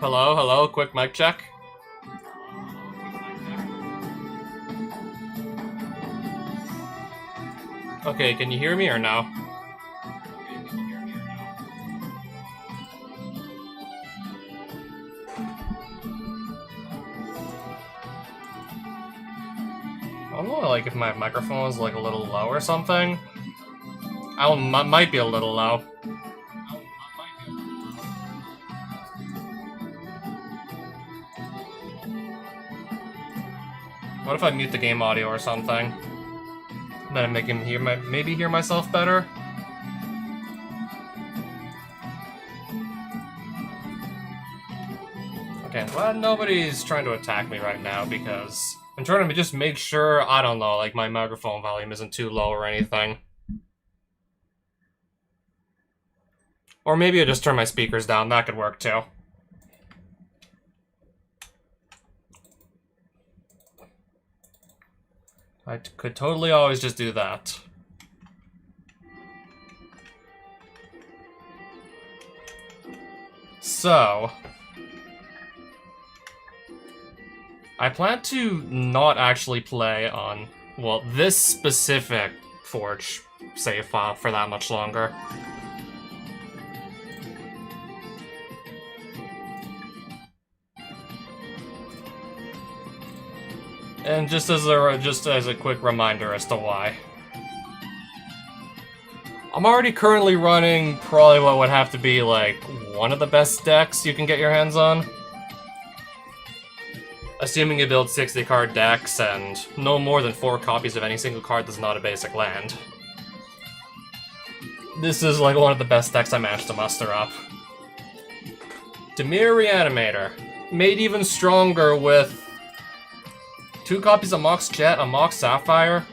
Hello, hello, quick mic check. Okay, can you hear me or no? I don't know, like, if my microphone is, like, a little low or something. Might be a little low. What if I mute the game audio or something? Then make him maybe hear myself better? Okay, I'm glad nobody's trying to attack me right now, because I'm trying to just make sure, I don't know, like, my microphone volume isn't too low or anything. Or maybe I just turn my speakers down, that could work too. I could totally always just do that. So, I plan to not actually play on, well, this specific Forge save file for that much longer. And just as a quick reminder as to why. I'm already currently running probably what would have to be, like, one of the best decks you can get your hands on. Assuming you build 60-card decks and no more than 4 copies of any single card that's not a basic land. This is, like, one of the best decks I managed to muster up. Dimir Reanimator. Made even stronger with 2 copies of Mox Jet, a Mox Sapphire,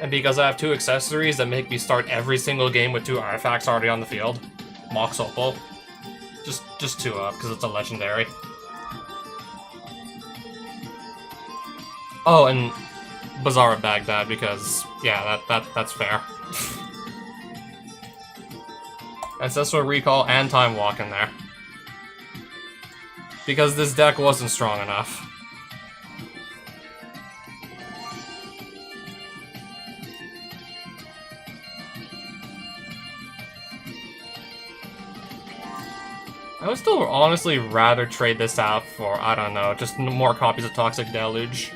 and because I have 2 accessories that make me start every single game with 2 artifacts already on the field. Mox Opal. Just 2 up, because it's a legendary. Oh, and Bazaar of Baghdad, because, yeah, that's fair. Ancestral Recall and Time Walk in there. Because this deck wasn't strong enough. I would still honestly rather trade this out for, I don't know, just more copies of Toxic Deluge.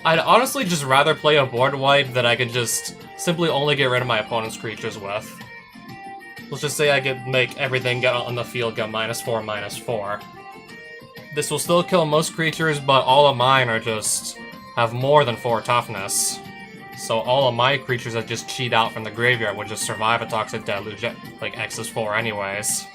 I'd honestly just rather play a board wipe that I could just simply only get rid of my opponent's creatures with. Let's just say I could make everything get on the field go -4, -4. This will still kill most creatures, but all of mine are just have more than 4 toughness. So all of my creatures that just cheat out from the graveyard would just survive a Toxic Deluge at, like, X4 anyways.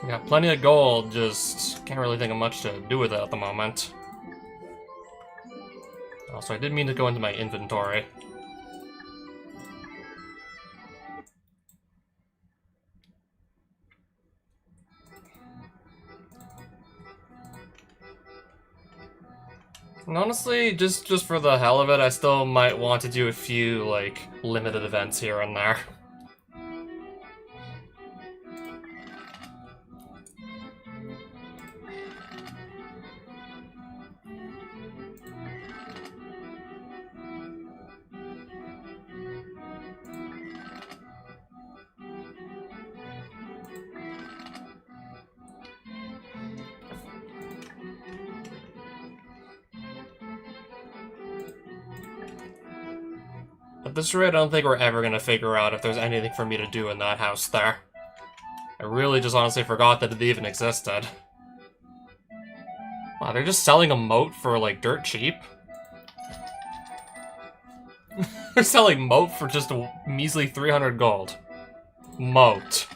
Got plenty of gold, just can't really think of much to do with it at the moment. Also, I did mean to go into my inventory. And honestly, just for the hell of it, I still might want to do a few, like, limited events here and there. At this rate, I don't think we're ever gonna figure out if there's anything for me to do in that house there. I really just honestly forgot that it even existed. Wow, they're just selling a moat for, like, dirt cheap? They're selling moat for just a measly 300 gold. Moat.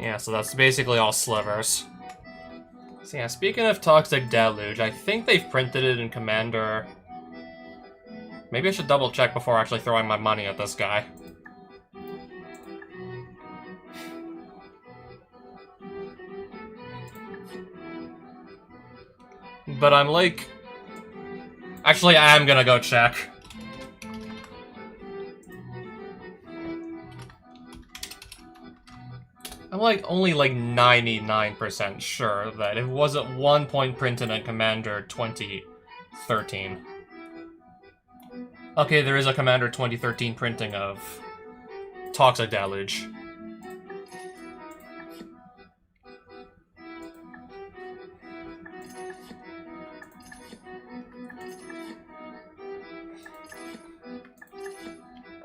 Yeah, so that's basically all slivers. So yeah, speaking of Toxic Deluge, I think they've printed it in Commander. Maybe I should double check before actually throwing my money at this guy. But I'm like... Actually, I am gonna go check. I'm like only like 99% sure that it wasn't 1 point printed in Commander 2013. Okay, there is a Commander 2013 printing of Toxic Deluge.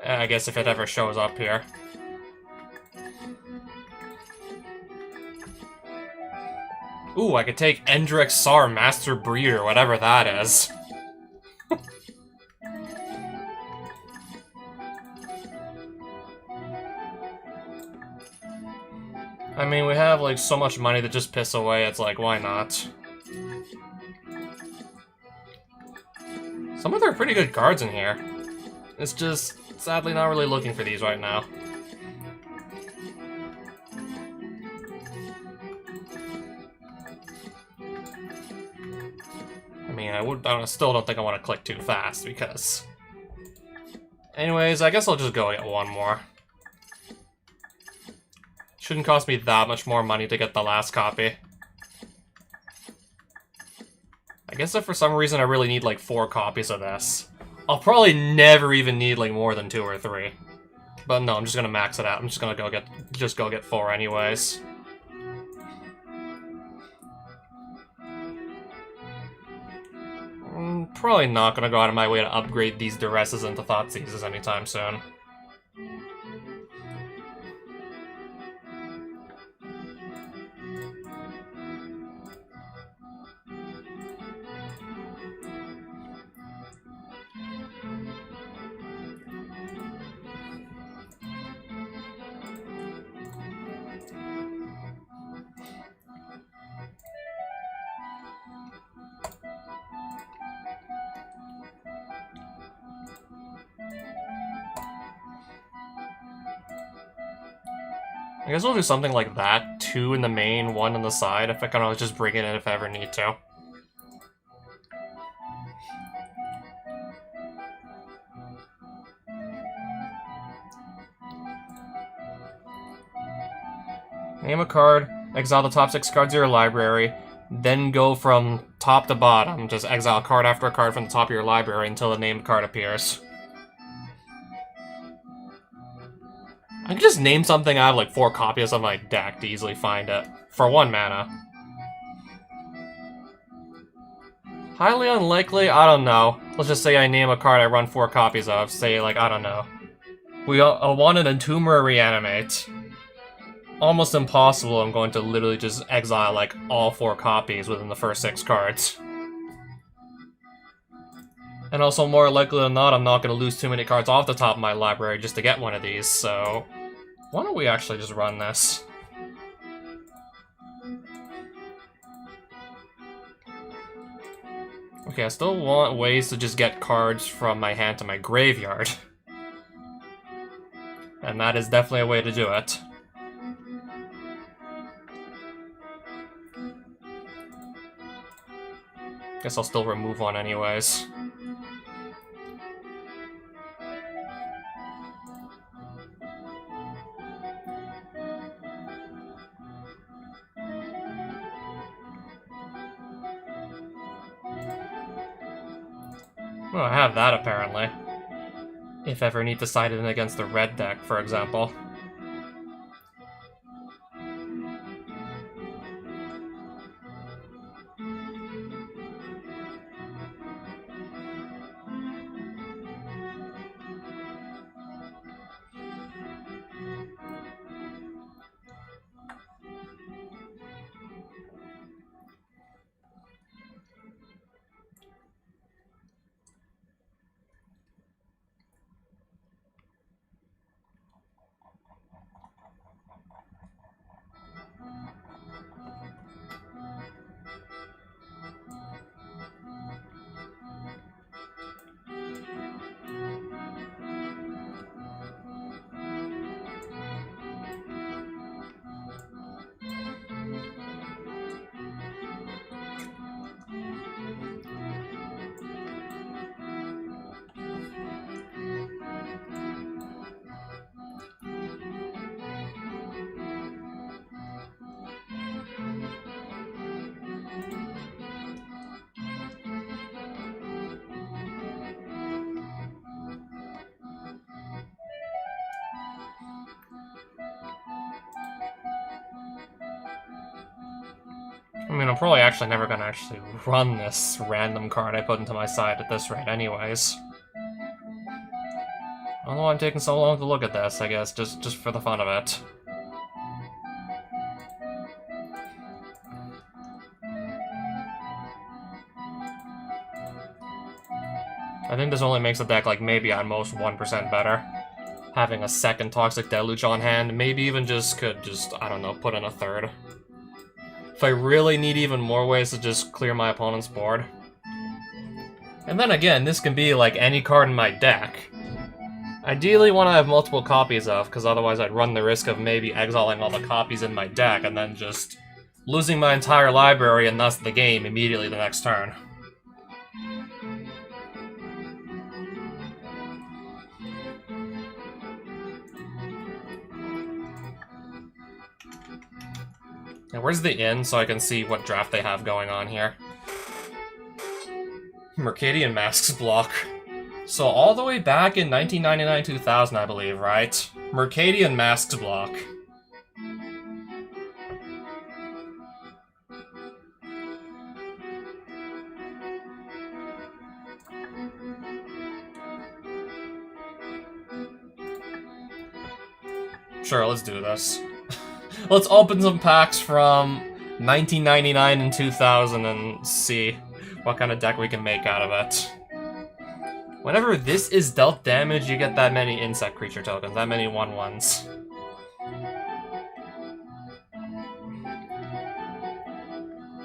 I guess if it ever shows up here. Ooh, I could take Endrick Sar, Master Breeder, whatever that is. I mean, we have, like, so much money to just piss away, it's like, why not? Some of them are pretty good cards in here. It's just, sadly, not really looking for these right now. I mean, I still don't think I want to click too fast, because... Anyways, I guess I'll just go get one more. Shouldn't cost me that much more money to get the last copy. I guess if for some reason I really need like 4 copies of this, I'll probably never even need like more than 2 or 3. But no, I'm just gonna max it out. I'm just gonna go get 4 anyways. I'm probably not gonna go out of my way to upgrade these Duresses into Thoughtseizes anytime soon. I guess we'll do something like that. 2 in the main, 1 on the side, if I can always just bring it in if I ever need to. Name a card, exile the top 6 cards of your library, then go from top to bottom, just exile card after card from the top of your library until the named card appears. I can just name something I have like 4 copies of my deck to easily find it. For 1 mana. Highly unlikely? I don't know. Let's just say I name a card I run 4 copies of. Say, like, I don't know. We want an Entomb or Reanimate. Almost impossible, I'm going to literally just exile, like, all 4 copies within the first 6 cards. And also, more likely than not, I'm not going to lose too many cards off the top of my library just to get one of these, so... Why don't we actually just run this? Okay, I still want ways to just get cards from my hand to my graveyard. And that is definitely a way to do it. Guess I'll still remove one anyways. Well, I have that apparently. If ever need to side in against the red deck, for example. I mean, I'm probably actually never gonna actually run this random card I put into my side at this rate anyways. I don't know why I'm taking so long to look at this, I guess, just for the fun of it. I think this only makes the deck, like, maybe at most 1% better. Having a second Toxic Deluge on hand, maybe even could just, I don't know, put in a third. If I really need even more ways to just clear my opponent's board. And then again, this can be like any card in my deck. Ideally one I have multiple copies of, because otherwise I'd run the risk of maybe exiling all the copies in my deck and then just losing my entire library and thus the game immediately the next turn. Now, where's the inn so I can see what draft they have going on here? Mercadian Masks block. So all the way back in 1999-2000, I believe, right? Mercadian Masks block. Sure, let's do this. Let's open some packs from 1999 and 2000 and see what kind of deck we can make out of it. Whenever this is dealt damage, you get that many insect creature tokens, that many 1/1s.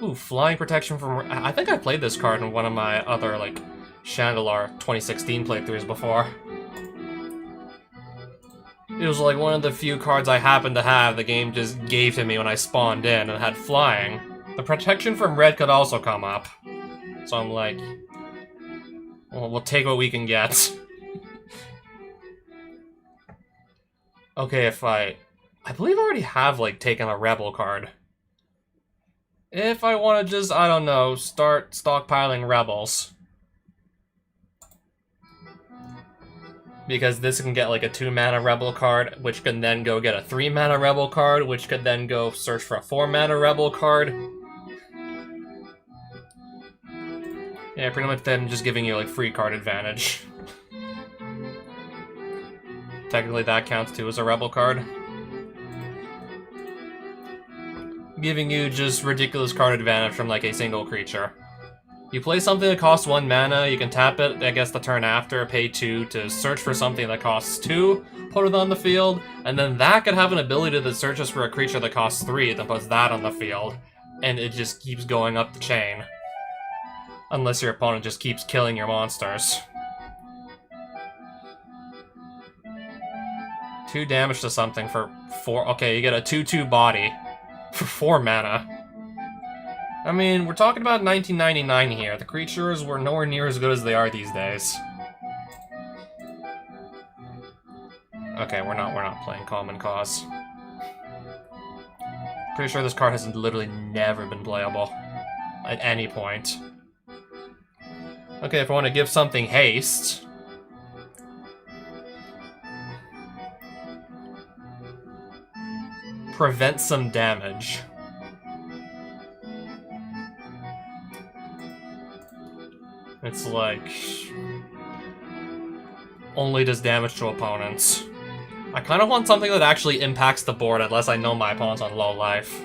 Ooh, flying protection from... I think I played this card in one of my other, like, Chandelure 2016 playthroughs before. It was like one of the few cards I happened to have the game just gave to me when I spawned in and had flying. The protection from red could also come up. So I'm like, well, we'll take what we can get. Okay, if I believe I already have, like, taken a rebel card. If I want to just, I don't know, start stockpiling rebels. Because this can get like a 2-mana rebel card, which can then go get a 3-mana rebel card, which could then go search for a 4-mana rebel card. Yeah, pretty much then just giving you like free card advantage. Technically that counts too as a rebel card. Giving you just ridiculous card advantage from like a single creature. You play something that costs 1 mana, you can tap it, I guess, the turn after, pay 2 to search for something that costs 2, put it on the field, and then that could have an ability that searches for a creature that costs 3, then puts that on the field, and it just keeps going up the chain. Unless your opponent just keeps killing your monsters. 2 damage to something for 4, okay, you get a 2/2 body for 4 mana. I mean, we're talking about 1999 here. The creatures were nowhere near as good as they are these days. Okay, we're not playing Common Cause. Pretty sure this card has literally never been playable at any point. Okay, if I want to give something haste... prevent some damage. It's like... only does damage to opponents. I kind of want something that actually impacts the board unless I know my opponent's on low life.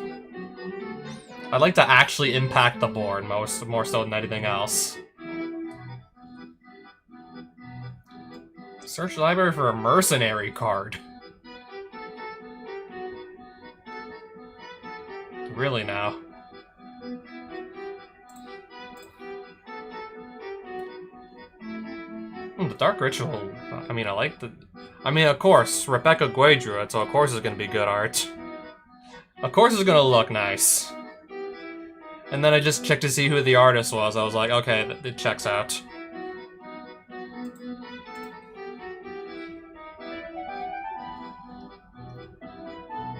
I'd like to actually impact the board more so than anything else. Search library for a mercenary card. Really now? The Dark Ritual, I mean, I like the... I mean, of course, Rebecca Guay drew it, so of course it's gonna be good art. Of course it's gonna look nice. And then I just checked to see who the artist was. I was like, okay, it checks out.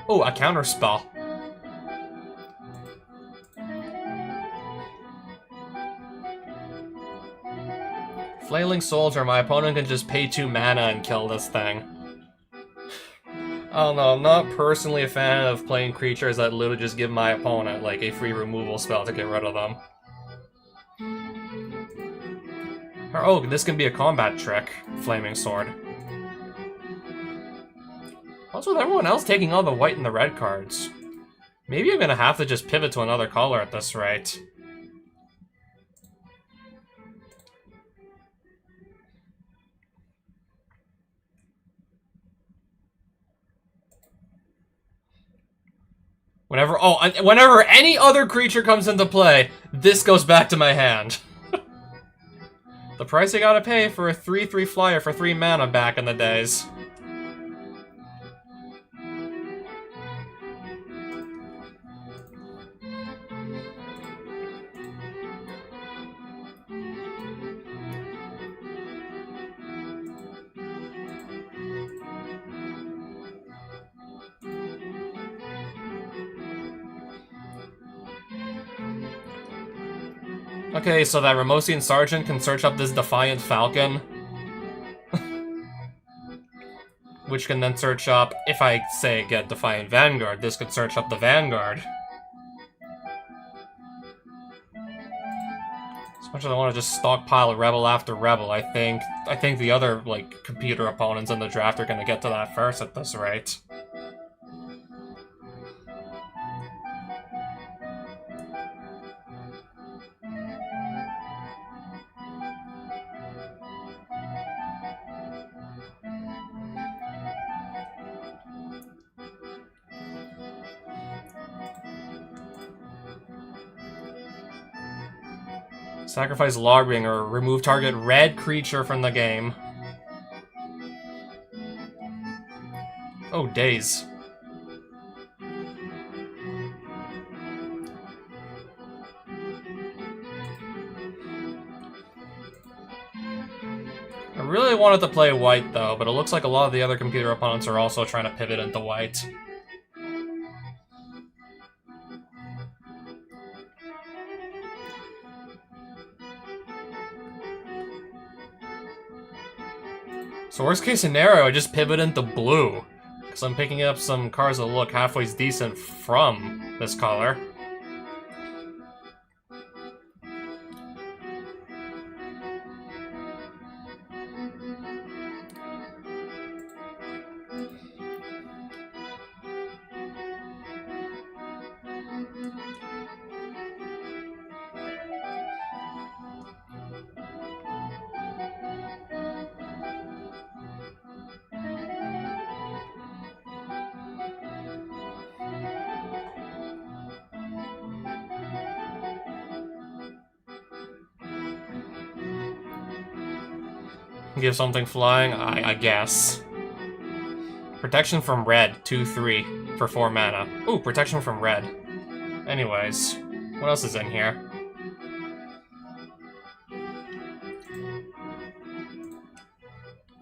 Oh, a counter spell. Flailing Soldier, my opponent can just pay 2 mana and kill this thing. I don't know, I'm not personally a fan of playing creatures that literally just give my opponent, like, a free removal spell to get rid of them. Or, oh, this can be a combat trick. Flaming Sword. Also, with everyone else taking all the white and the red cards, maybe I'm gonna have to just pivot to another color at this rate. Whenever any other creature comes into play, this goes back to my hand. The price you gotta pay for a 3/3 flyer for 3 mana back in the days. Okay, so that Ramosian Sergeant can search up this Defiant Falcon. Which can then search up, if I say get Defiant Vanguard, this could search up the Vanguard. As much as I want to just stockpile Rebel after Rebel, I think the other, like, computer opponents in the draft are gonna get to that first at this rate. Sacrifice Logbringer, remove target red creature from the game. Oh, days. I really wanted to play white, though, but it looks like a lot of the other computer opponents are also trying to pivot into white. So worst case scenario, I just pivot into blue, because I'm picking up some cards that look halfway decent from this color. Give something flying, I guess. Protection from red, 2/3 for 4 mana. Ooh, protection from red. Anyways, what else is in here?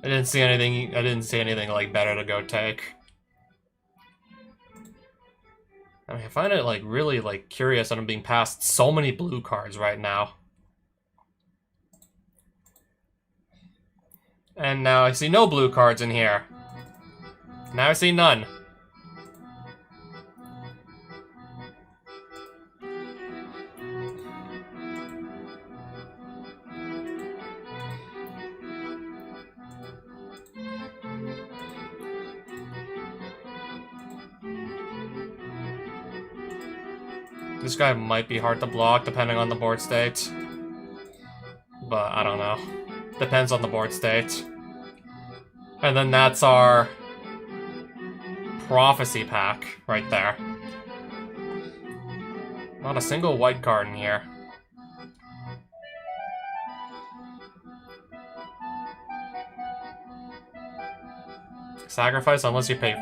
I didn't see anything like better to go take. I mean, I find it like really like curious that I'm being passed so many blue cards right now. And now I see no blue cards in here. Now I see none. This guy might be hard to block depending on the board state. But I don't know. Depends on the board state. And then that's our Prophecy pack right there. Not a single white card in here. Sacrifice unless you pay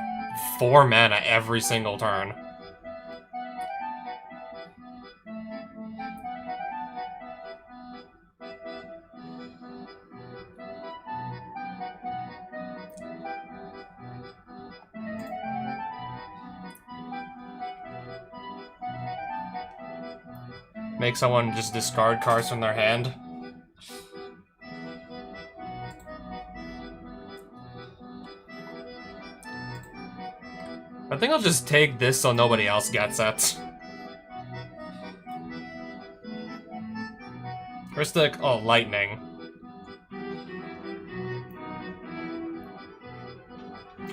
4 mana every single turn. Make someone just discard cards from their hand. I think I'll just take this so nobody else gets it. Where's the... oh, lightning.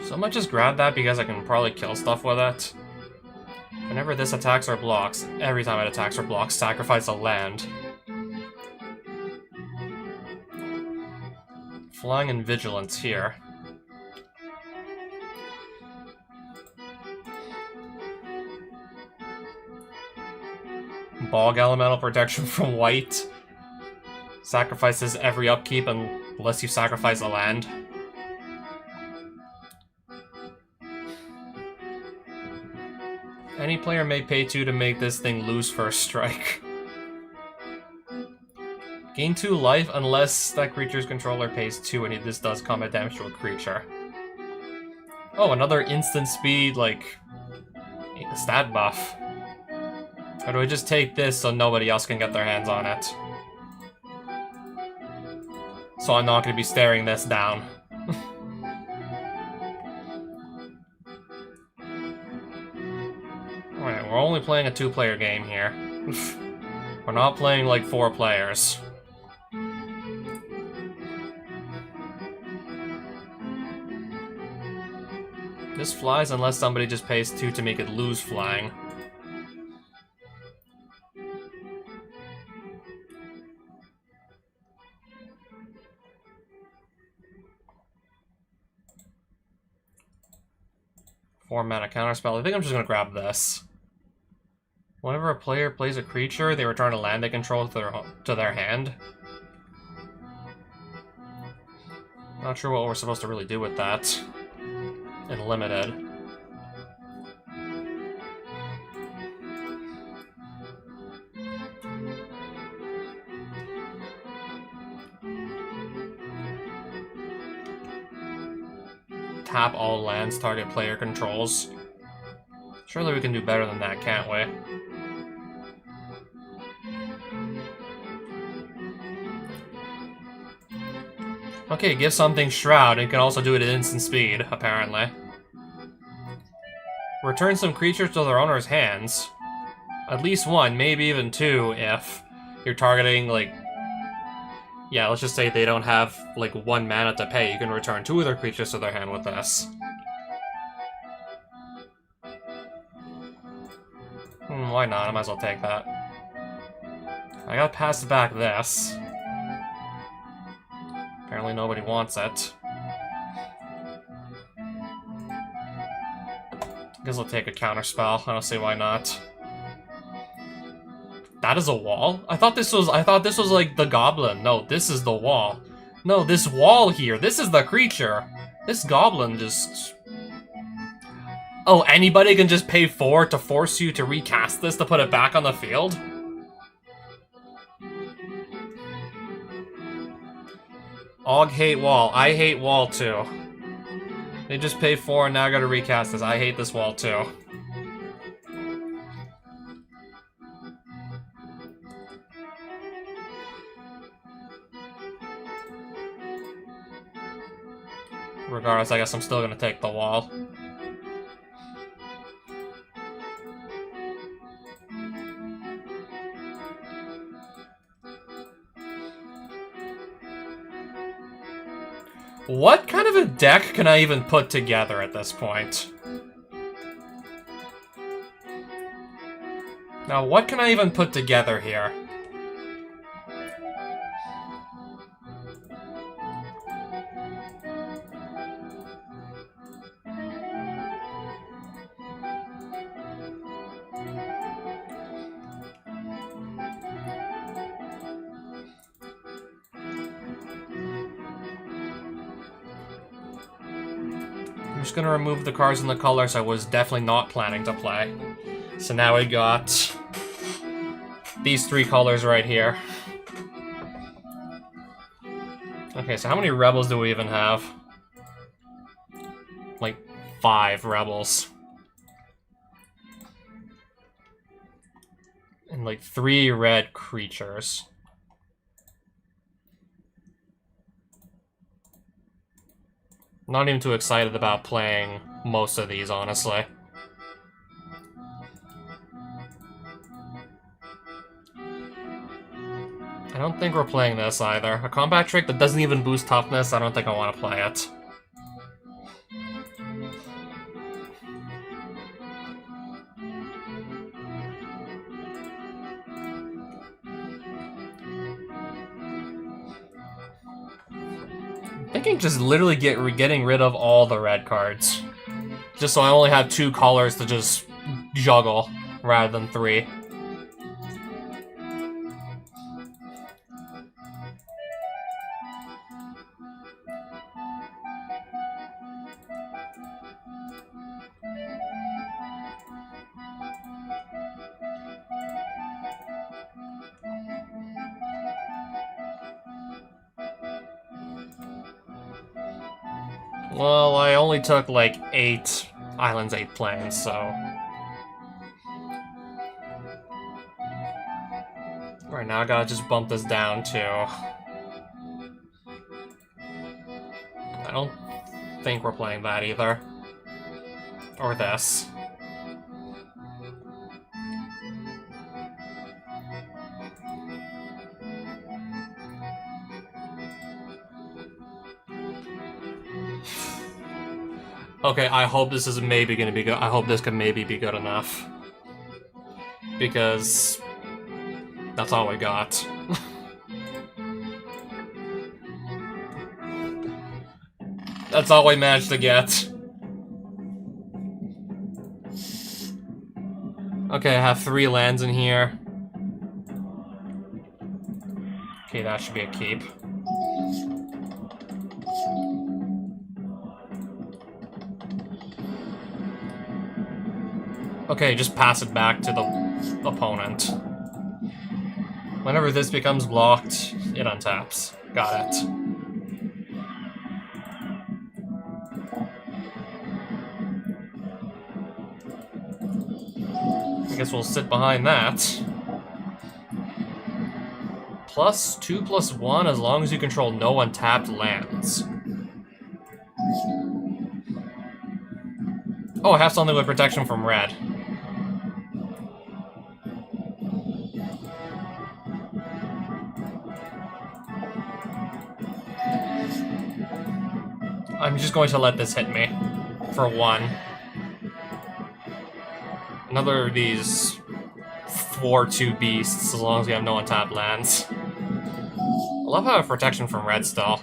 So I might just grab that because I can probably kill stuff with it. Whenever this attacks or blocks, every time it attacks or blocks, sacrifice a land. Flying and Vigilance here. Bog Elemental Protection from white. Sacrifices every upkeep unless you sacrifice a land. Any player may pay 2 to make this thing lose first strike. Gain 2 life unless that creature's controller pays 2 and this does combat damage to a creature. Oh, another instant speed, like, stat buff. Or do I just take this so nobody else can get their hands on it? So I'm not going to be staring this down. Alright, we're only playing a 2-player game here. We're not playing like 4 players. This flies unless somebody just pays 2 to make it lose flying. Four mana counterspell. I think I'm just gonna grab this. Whenever a player plays a creature, they return a land they control to their hand. Not sure what we're supposed to really do with that. In limited. Tap all lands target player controls. Surely we can do better than that, can't we? Okay, give something Shroud, and you can also do it at instant speed, apparently. Return some creatures to their owner's hands. At least 1, maybe even 2, if you're targeting, like... yeah, let's just say they don't have, like, 1 mana to pay. You can return 2 of their creatures to their hand with this. Why not? I might as well take that. I gotta pass back this. Apparently nobody wants it. Guess I'll take a counterspell. I don't see why not. That is a wall? I thought this was like the goblin. No, this is the wall. No, this wall here. This is the creature. This goblin just... oh, anybody can just pay 4 to force you to recast this to put it back on the field? Og hate wall. I hate wall too. They just pay 4 and now I gotta recast this. I hate this wall too. Regardless, I guess I'm still gonna take the wall. What kind of a deck can I even put together at this point? Now, what can I even put together here? I'm just gonna remove the cards and the colors I was definitely not planning to play. So now we got these 3 colors right here. Okay, so how many rebels do we even have? Like 5 rebels. And like 3 red creatures. Not even too excited about playing most of these, honestly. I don't think we're playing this either. A combat trick that doesn't even boost toughness, I don't think I want to play it. I'm thinking just literally getting rid of all the red cards. Just so I only have 2 colors to just juggle, rather than 3. Well, I only took like 8 islands, 8 plains, so... Right now I gotta just bump this down to... I don't think we're playing that either. Or this. Okay, I hope this is maybe gonna be good. I hope this can maybe be good enough. Because... that's all we got. That's all we managed to get. Okay, I have 3 lands in here. Okay, that should be a keep. Okay, just pass it back to the opponent. Whenever this becomes blocked, it untaps. Got it. I guess we'll sit behind that. +2/+1 as long as you control no untapped lands. Oh, I have something with protection from red. I'm just going to let this hit me. For 1. Another of these 4/2 beasts, as long as we have no untapped lands. I love how I have protection from red still.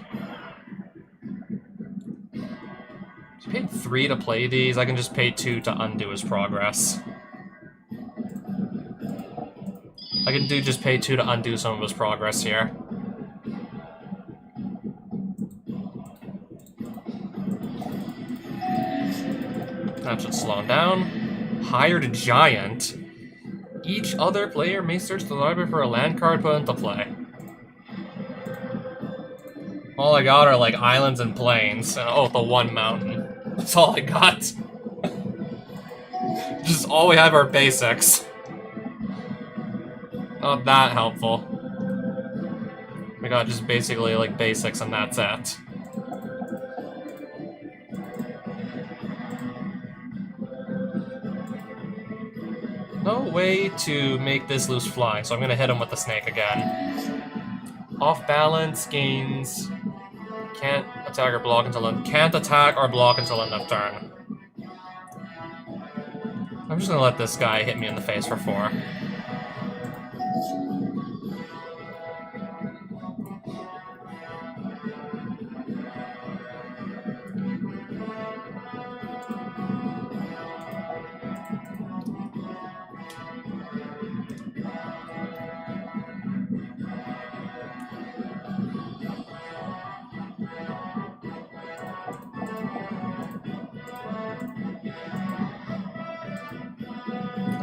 He paid 3 to play these, I can just pay 2 to undo his progress. I can just pay 2 to undo some of his progress here. That should slow him down. Hired Giant. Each other player may search the library for a land card put into play. All I got are like islands and plains. And, oh, the 1 mountain. That's all I got. Just all we have are basics. Not that helpful. We got just basically like basics and that's it. No way to make this loose flying, so I'm gonna hit him with the snake again. Off balance, gains... Can't attack or block until end... Can't attack or block until end of turn. I'm just gonna let this guy hit me in the face for 4.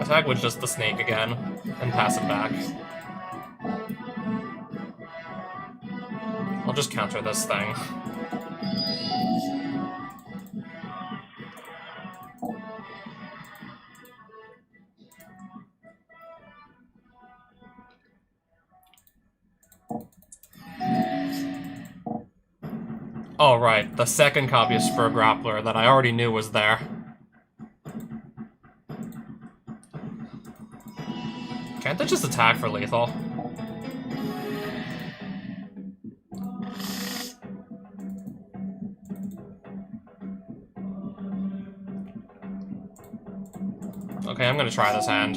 Attack with just the snake again, and pass it back. I'll just counter this thing. Oh right, the second copy of Spur Grappler that I already knew was there. Can't they just attack for lethal? Okay, I'm gonna try this hand.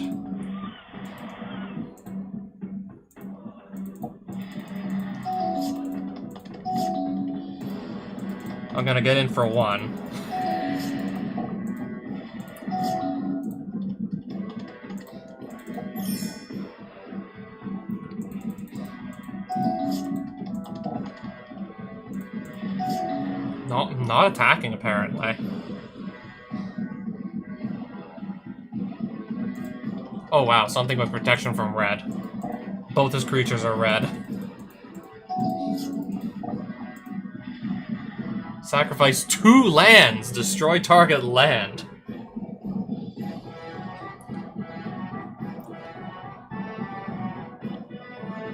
I'm gonna get in for one. No, not attacking, apparently. Oh wow, something with protection from red. Both his creatures are red. Sacrifice 2 lands! Destroy target land.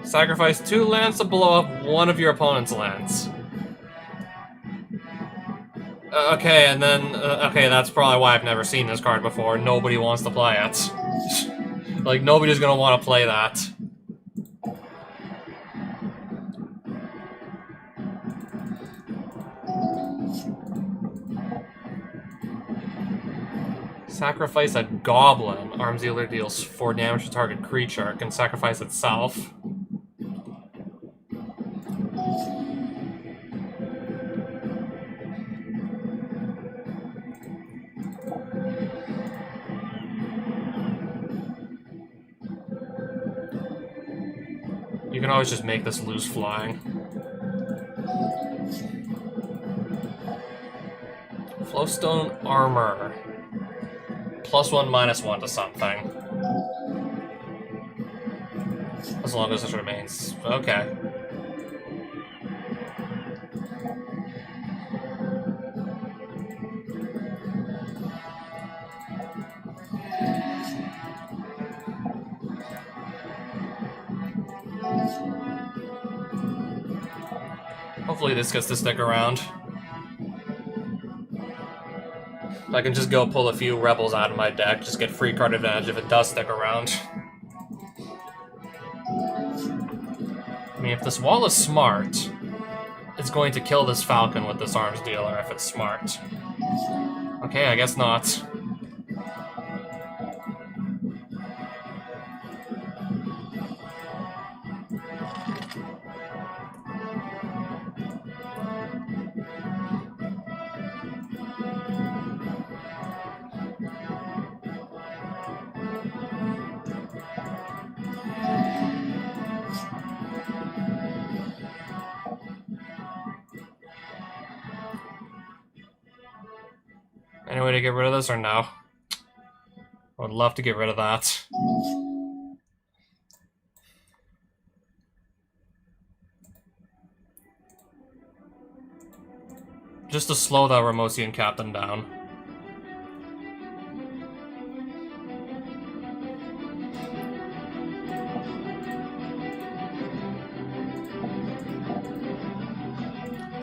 Sacrifice 2 lands to blow up one of your opponent's lands. Okay, and then... okay, that's probably why I've never seen this card before. Nobody wants to play it. Like, nobody's gonna want to play that. Sacrifice a goblin. Arms dealer deals 4 damage to target creature. It can sacrifice itself. You can always just make this lose flying. Flowstone armor. +1, -1 to something. As long as it remains. Okay. Hopefully this gets to stick around. I can just go pull a few rebels out of my deck, just get free card advantage if it does stick around. I mean, if this wall is smart, it's going to kill this falcon with this arms dealer if it's smart. Okay, I guess not. Any way to get rid of this or no? I would love to get rid of that. Just to slow that Ramosian captain down.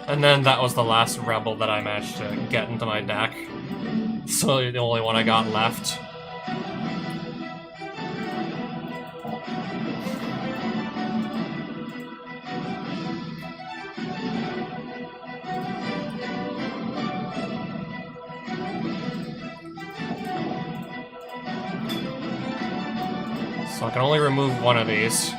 And then that was the last rebel that I managed to get into my deck. So the only one I got left. So I can only remove one of these.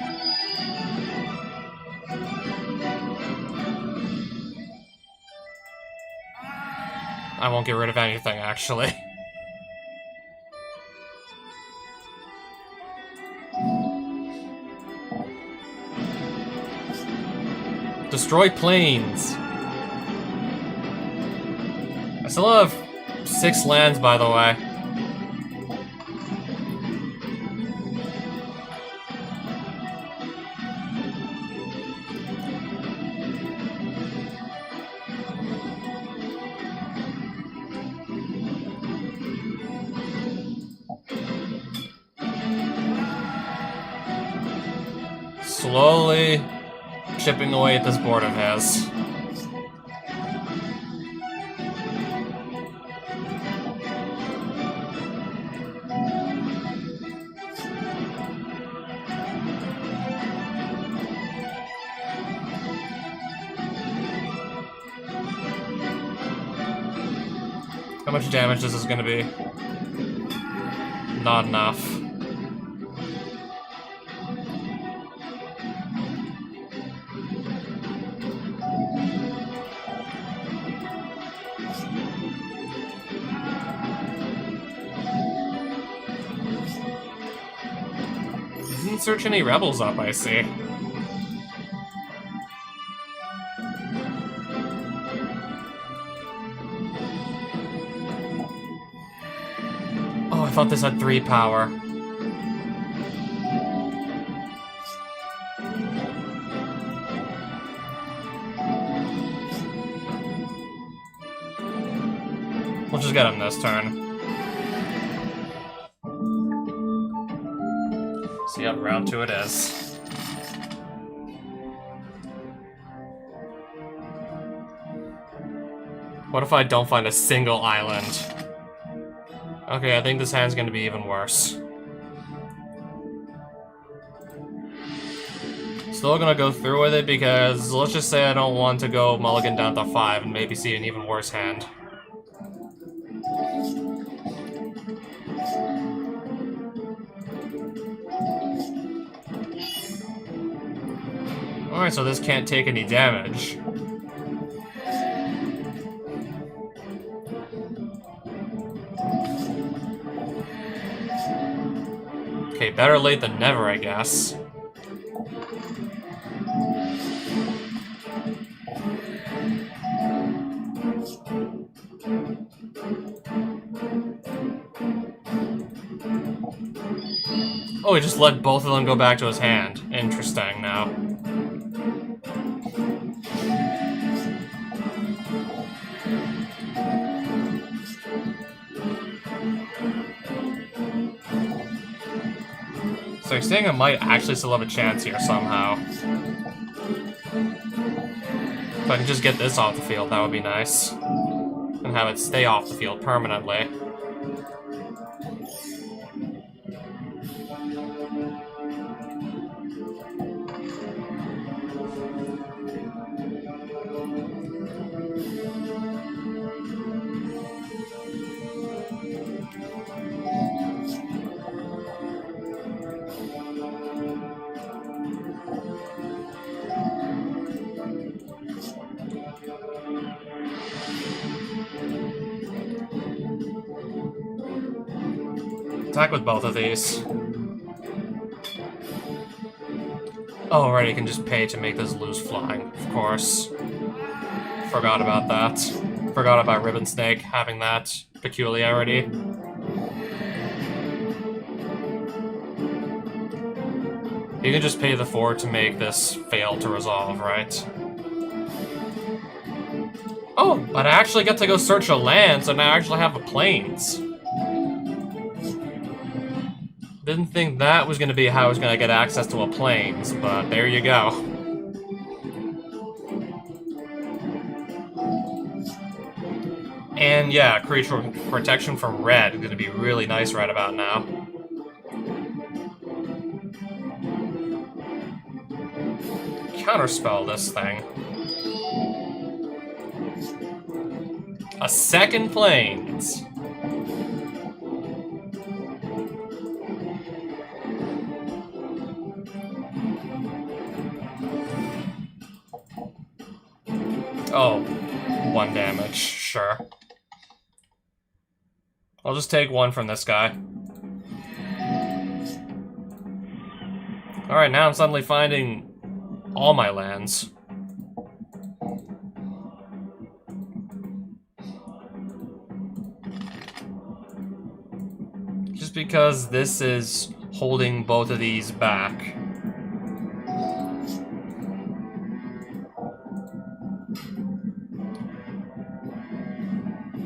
I won't get rid of anything, actually. Destroy planes! I still have 6 lands, by the way. Slowly chipping away at this board of his. How much damage this is going to be? not enough. Didn't search any rebels up, I see. Oh, I thought this had 3 power. We'll just get him this turn. So yeah, round 2 it is. What if I don't find a single island? Okay, I think this hand's gonna be even worse. Still gonna go through with it because let's just say I don't want to go mulligan down to 5 and maybe see an even worse hand. Alright, so this can't take any damage. Okay, better late than never, I guess. Oh, he just let both of them go back to his hand. Interesting now. So you're saying I might actually still have a chance here somehow. If I can just get this off the field, that would be nice. And have it stay off the field permanently. Attack with both of these. Oh, right, you can just pay to make this lose flying, of course. Forgot about that. Forgot about Ribbon Snake having that peculiarity. You can just pay the 4 to make this fail to resolve, right? Oh, but I actually get to go search a land, so now I actually have a plains. Didn't think that was going to be how I was going to get access to a plains, but there you go. And yeah, creature protection from red is going to be really nice right about now. Counterspell this thing. A second plains. Oh, 1 damage, sure. I'll just take 1 from this guy. Alright, now I'm suddenly finding all my lands. Just because this is holding both of these back.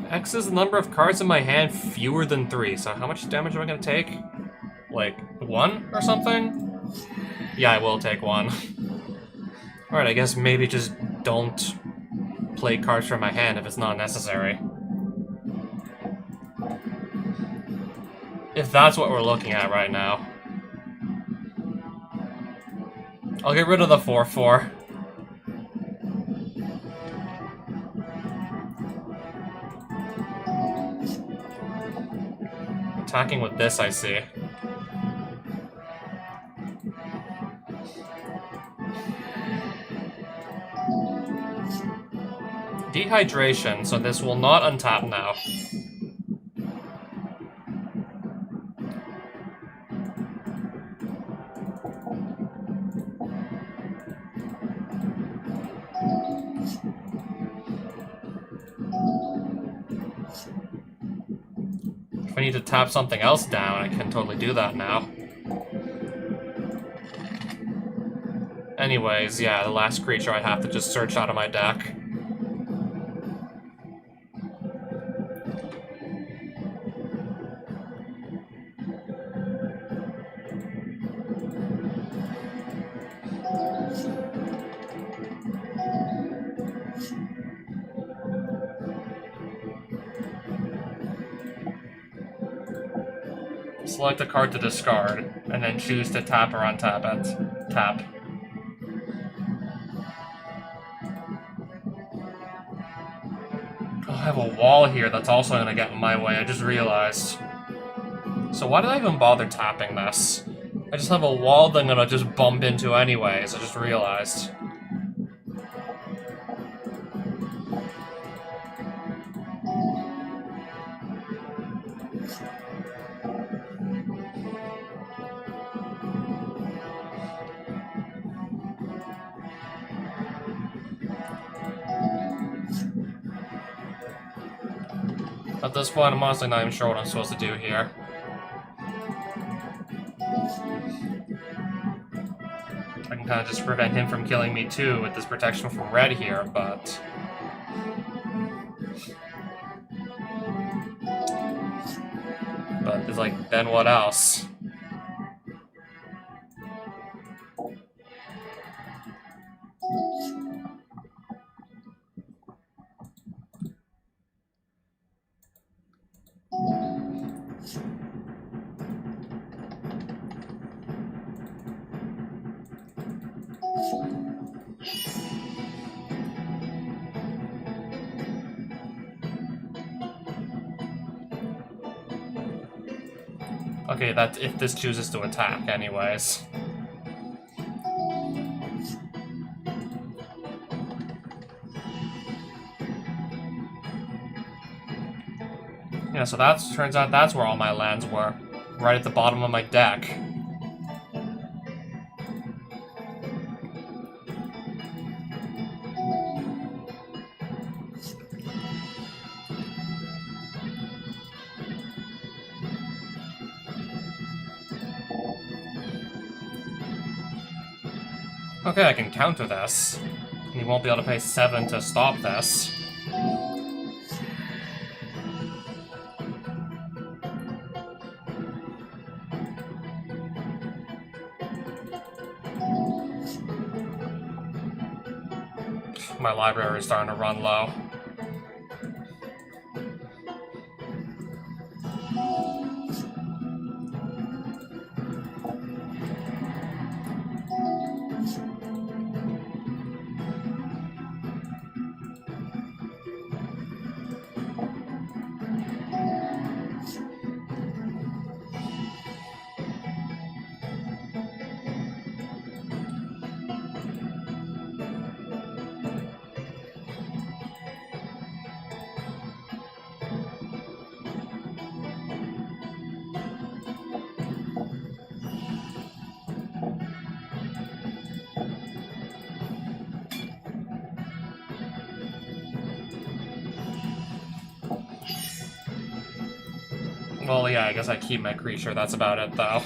X is the number of cards in my hand fewer than 3, so how much damage am I gonna take? Like, 1 or something? Yeah, I will take 1. Alright, I guess maybe just don't play cards from my hand if it's not necessary. If that's what we're looking at right now. I'll get rid of the 4/4. Attacking with this, I see. Dehydration, so this will not untap now. If I need to tap something else down, I can totally do that now. Anyways, yeah, the last creature I have to just search out of my deck. Select a card to discard, and then choose to tap or untap it. Tap. Oh, I have a wall here that's also gonna get in my way, I just realized. So why did I even bother tapping this? I just have a wall that I'm gonna just bump into anyways, I just realized. At this point, I'm honestly not even sure what I'm supposed to do here. I can kind of just prevent him from killing me too with this protection from red here, but... But it's like, then what else? Okay, that's if this chooses to attack, anyways. Yeah, so turns out that's where all my lands were. Right at the bottom of my deck. Okay, I can counter this. And he won't be able to pay 7 to stop this. My library is starting to run low. Well, yeah, I guess I keep my creature, that's about it, though.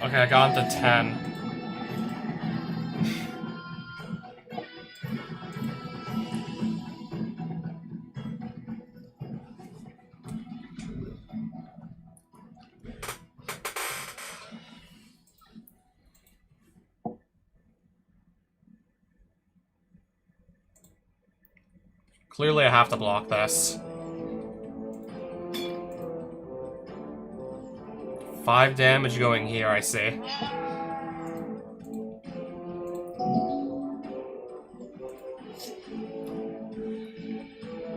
Okay, I got him to 10. Clearly I have to block this. 5 damage going here, I see.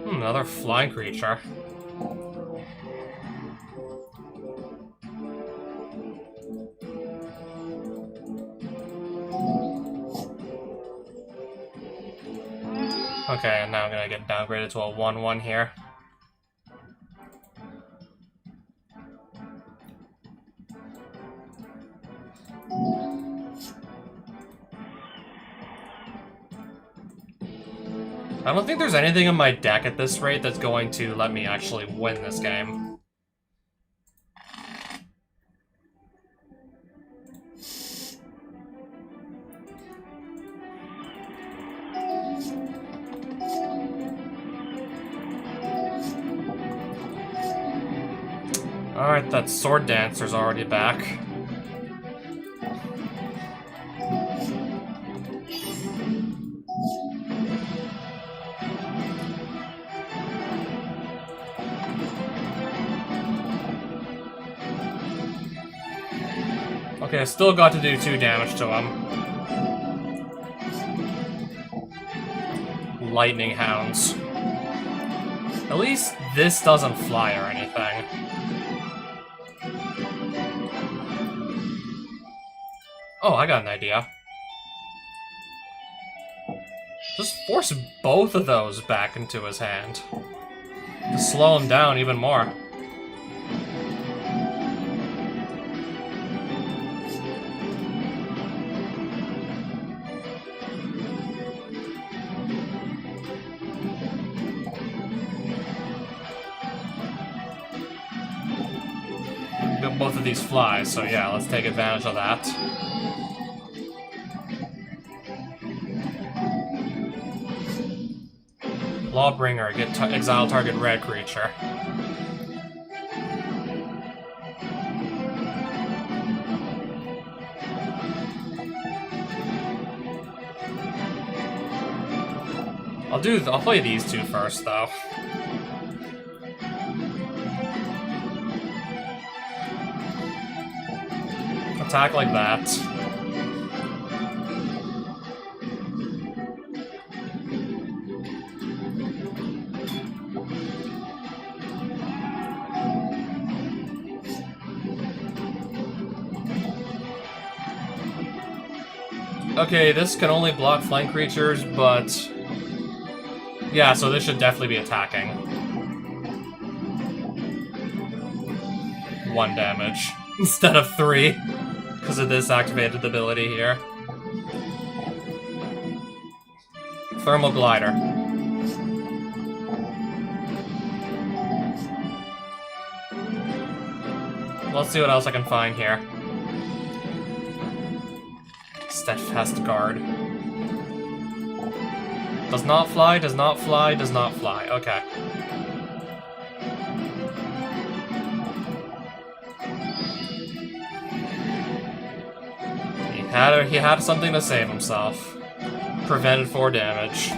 Another flying creature. Okay, and now I'm gonna get downgraded to a 1/1 here. I don't think there's anything in my deck at this rate that's going to let me actually win this game. Alright, that Sword Dancer's already back. Okay, I still got to do 2 damage to him. Lightning Hounds. At least this doesn't fly or anything. Oh, I got an idea. Just force both of those back into his hand. To slow him down even more. Both of these fly, so yeah, let's take advantage of that. Lawbringer, get exile target red creature. I'll play these 2 first, though. Attack like that. Okay, this can only block flank creatures, but... yeah, so this should definitely be attacking. 1 damage instead of 3. Because of this activated ability here. Thermal Glider. Let's see what else I can find here. Steadfast Guard. Does not fly, does not fly, does not fly. Okay. He had something to save himself. Prevented 4 damage.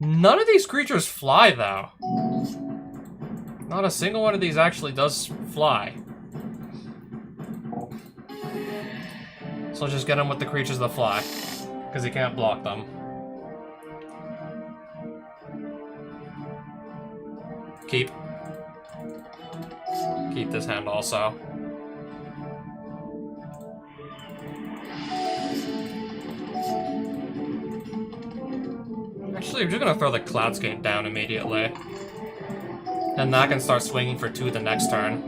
None of these creatures fly, though. Not a single one of these actually does fly. So let's just get him with the creatures that fly. Because he can't block them. Keep this hand also. Actually, I'm just gonna throw the Cloudscape down immediately. And that can start swinging for 2 the next turn.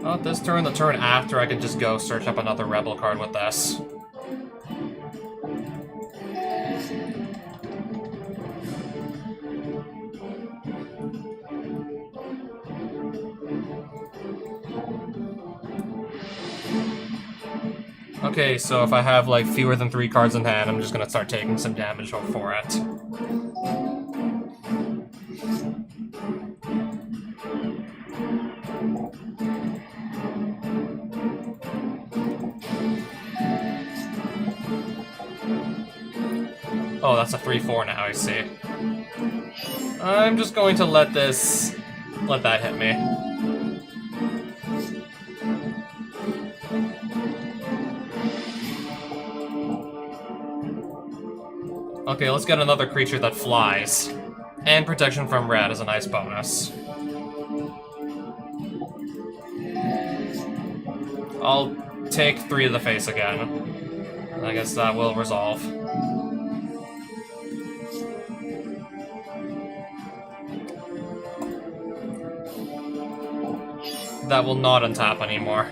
Not this turn, the turn after I can just go search up another Rebel card with this. Okay, so if I have like fewer than 3 cards in hand, I'm just gonna start taking some damage for it. Oh, that's a 3/4 now, I see. I'm just going to let that hit me. Okay, let's get another creature that flies. And protection from red is a nice bonus. I'll take 3 to the face again. I guess that will resolve. That will not untap anymore.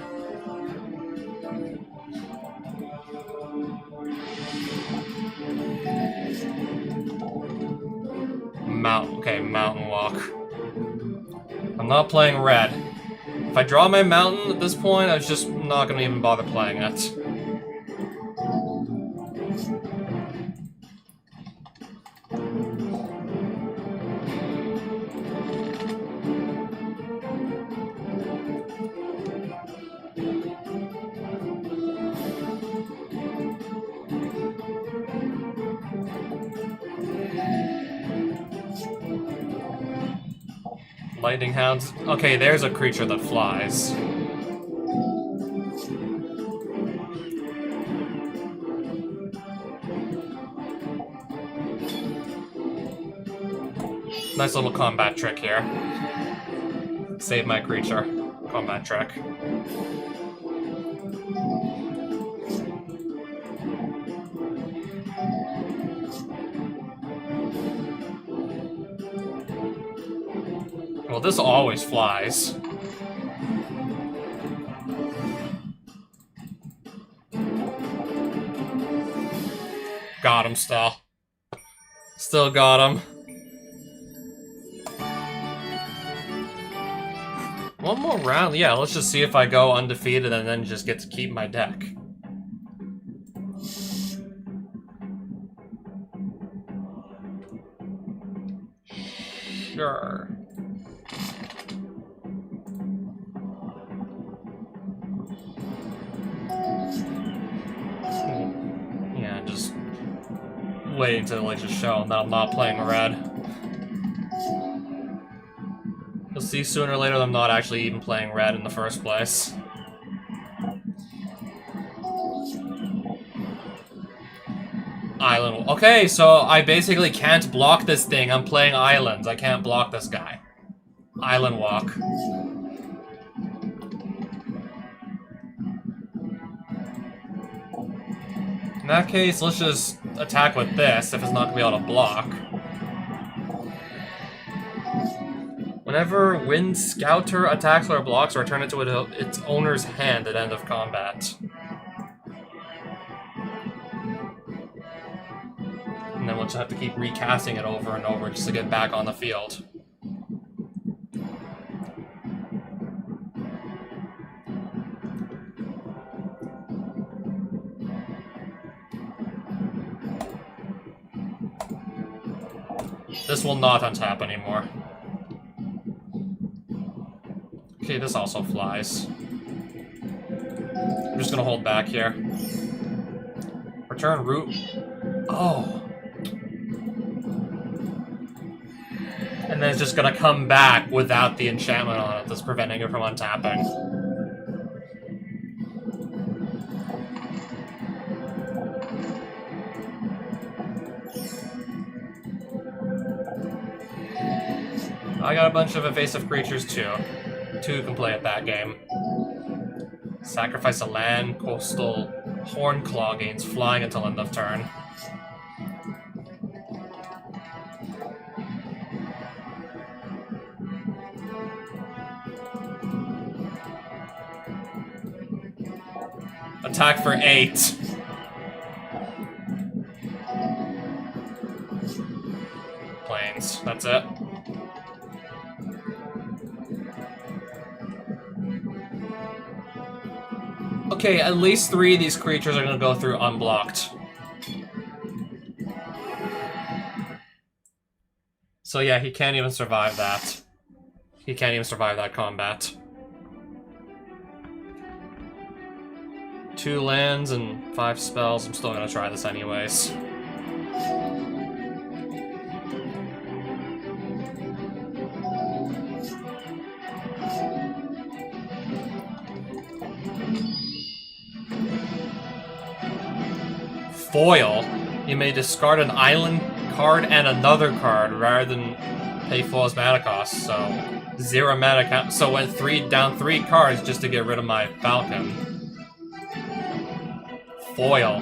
Mountain Walk. I'm not playing red. If I draw my mountain at this point, I was just not gonna even bother playing it. Lightning Hounds. Okay, there's a creature that flies. Nice little combat trick here. Save my creature. Combat trick. Well, this always flies. Got him still. Still got him. One more round? Yeah, let's just see if I go undefeated and then just get to keep my deck. Sure. Yeah, just wait until I just show that I'm not playing red. You'll see sooner or later that I'm not actually even playing red in the first place. Island. Okay, so I basically can't block this thing. I'm playing islands. I can't block this guy. Island Walk. In that case, let's just attack with this if it's not going to be able to block. Whenever Wind Scouter attacks or blocks, return it to its owner's hand at end of combat. And then we'll just have to keep recasting it over and over just to get back on the field. This will not untap anymore. Okay, this also flies. I'm just gonna hold back here. Return root. Oh. And then it's just gonna come back without the enchantment on it that's preventing it from untapping. I got a bunch of evasive creatures too. 2 can play at that game. Sacrifice a land, coastal Hornclaw gains flying until end of turn. Attack for 8. Planes, that's it. Okay, at least 3 of these creatures are gonna go through unblocked. So yeah, he can't even survive that. He can't even survive that combat. 2 lands and 5 spells. I'm still gonna try this anyways. Foil. You may discard an island card and another card rather than pay Foil's mana cost. So 0 mana count. So went down 3 cards just to get rid of my Falcon. Foil.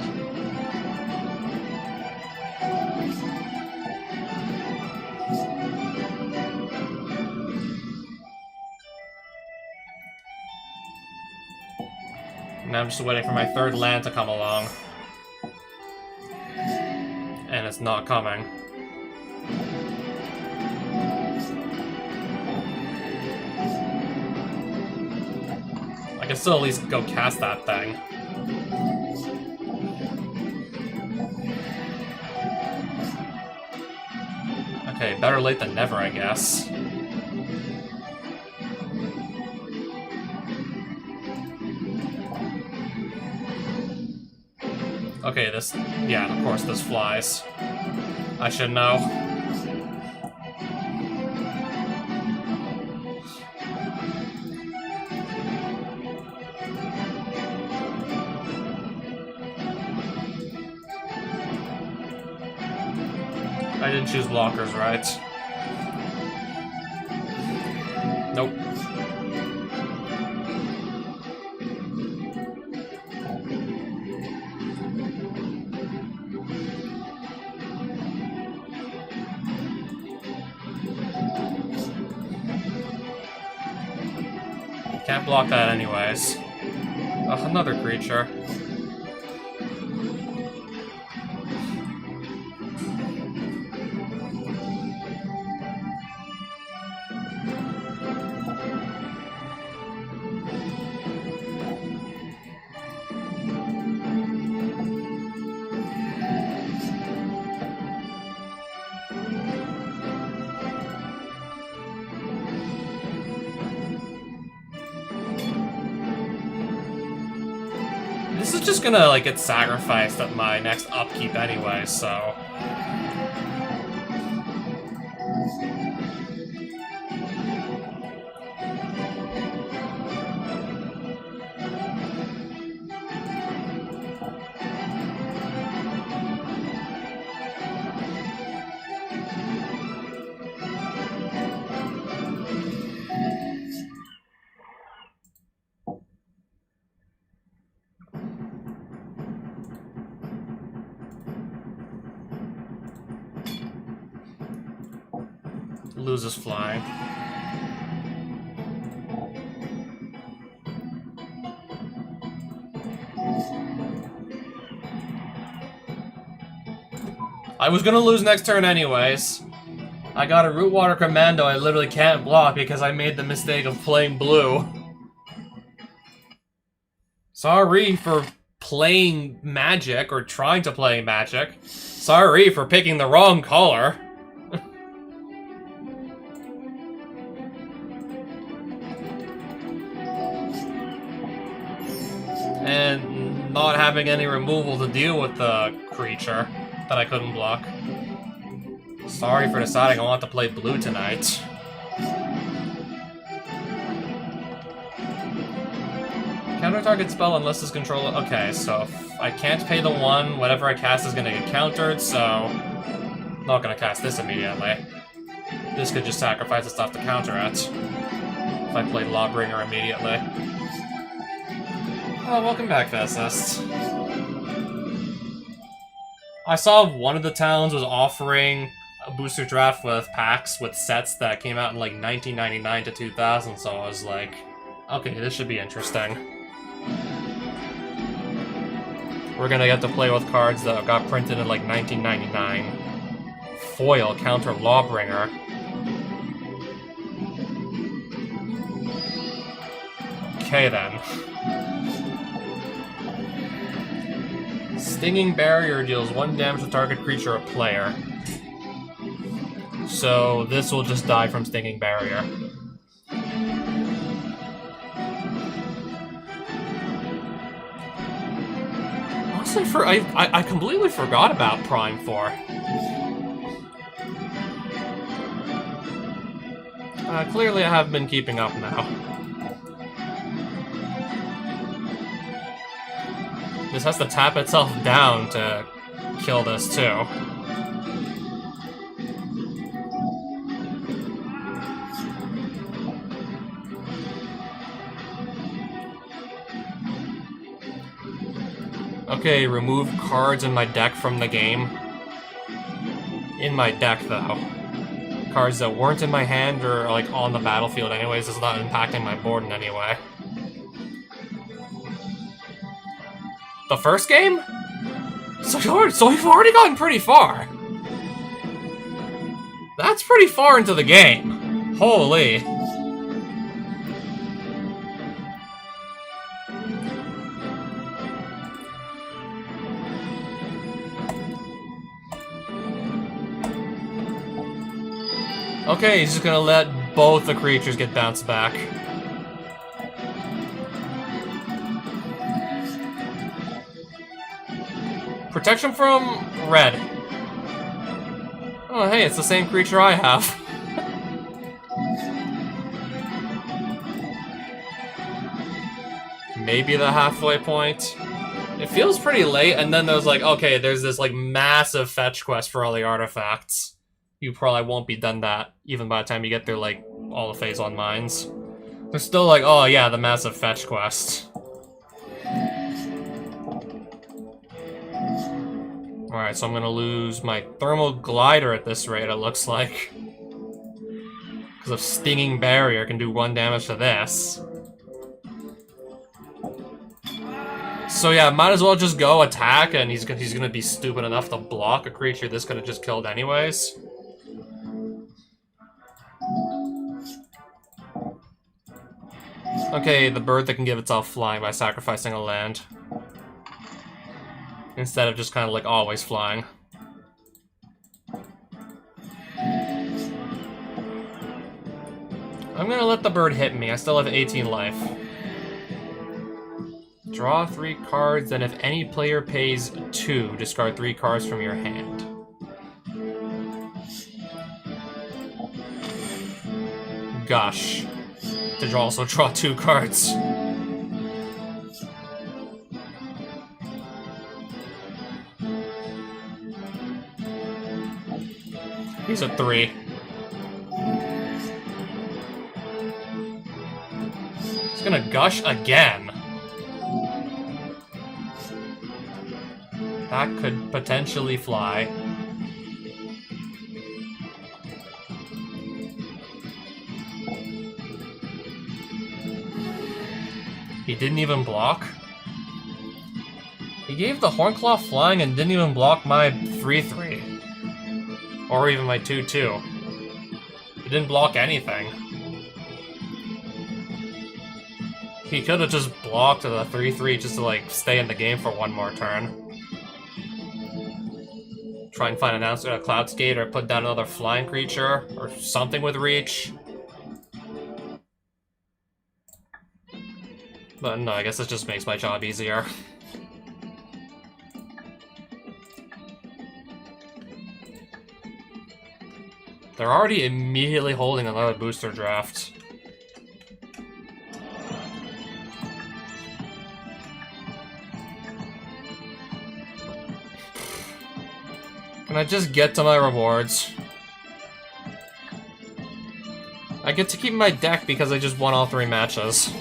Now I'm just waiting for my 3rd land to come along. And it's not coming. I can still at least go cast that thing. Okay, better late than never, I guess. Okay, this... yeah, of course this flies. I should know. I didn't choose blockers, right? Nope. Can't block that anyways. Ugh, another creature. This is just gonna, like, get sacrificed at my next upkeep anyway, so... loses flying. I was gonna lose next turn anyways. I got a Rootwater Commando I literally can't block because I made the mistake of playing blue. Sorry for playing Magic, or trying to play Magic. Sorry for picking the wrong color. And not having any removal to deal with the creature that I couldn't block. Sorry for deciding I want to play blue tonight. Counter target spell unless this controller... Okay, so if I can't pay the 1, whatever I cast is gonna get countered, so... I'm not gonna cast this immediately. This could just sacrifice the stuff to counter it. If I played Lawbringer immediately. Oh, welcome back, Festus. I saw one of the towns was offering a booster draft with packs with sets that came out in like 1999 to 2000, so I was like, okay, this should be interesting. We're gonna get to play with cards that got printed in like 1999. Foil, counter Lawbringer. Okay then. Stinging Barrier deals 1 damage to target creature or player. So this will just die from Stinging Barrier. Honestly, I completely forgot about Prime 4. Clearly I have been keeping up now. This has to tap itself down to kill this too. Okay, remove cards in my deck from the game. In my deck, though. Cards that weren't in my hand or, like, on the battlefield anyways, it's not impacting my board in any way. The first game? So we've already gotten pretty far. That's pretty far into the game. Holy. Okay, he's just gonna let both the creatures get bounced back. Protection from red. Oh, hey, it's the same creature I have. Maybe the halfway point. It feels pretty late, and then there's like, okay, there's this like massive fetch quest for all the artifacts. You probably won't be done that, even by the time you get through, like, all the Phazon Mines. They're still like, oh yeah, the massive fetch quest. Alright, so I'm gonna lose my Thermal Glider at this rate, it looks like. Because of Stinging Barrier, can do 1 damage to this. So yeah, might as well just go attack, and he's gonna be stupid enough to block a creature this could have just killed anyways. Okay, the bird that can give itself flying by sacrificing a land. Instead of just kind of like always flying. I'm gonna let the bird hit me, I still have 18 life. Draw 3 cards, and if any player pays 2, discard 3 cards from your hand. Gosh. To also draw 2 cards. He's a 3. He's gonna gush again. That could potentially fly. He didn't even block. He gave the Hornclaw flying and didn't even block my 3/3. Or even my 2/2. He didn't block anything. He could have just blocked the 3/3 just to like stay in the game for 1 more turn. Try and find an answer to Cloudskate or put down another flying creature or something with reach. But no, I guess it just makes my job easier. They're already immediately holding another booster draft. Can I just get to my rewards? I get to keep my deck because I just won all 3 matches.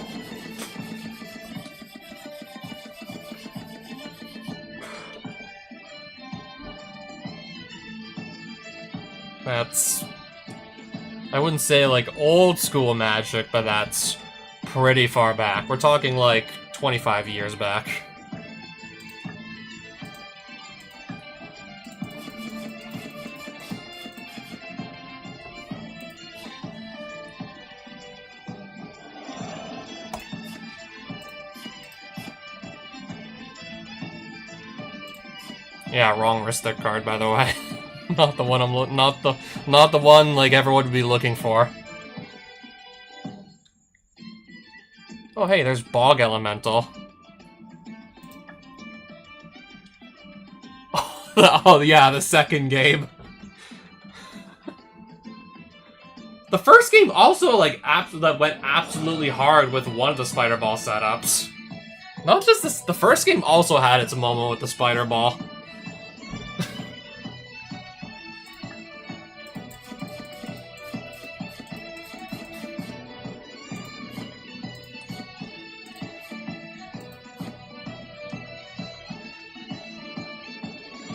That's... I wouldn't say, like, old school Magic, but that's pretty far back. We're talking, like, 25 years back. Yeah, wrong Ristic card, by the way. Not the one not the one like everyone would be looking for. Oh hey, there's Bog Elemental. Oh yeah, the second game. The first game also like that went absolutely hard with one of the Spider Ball setups. Not just this, the first game also had its moment with the Spider Ball.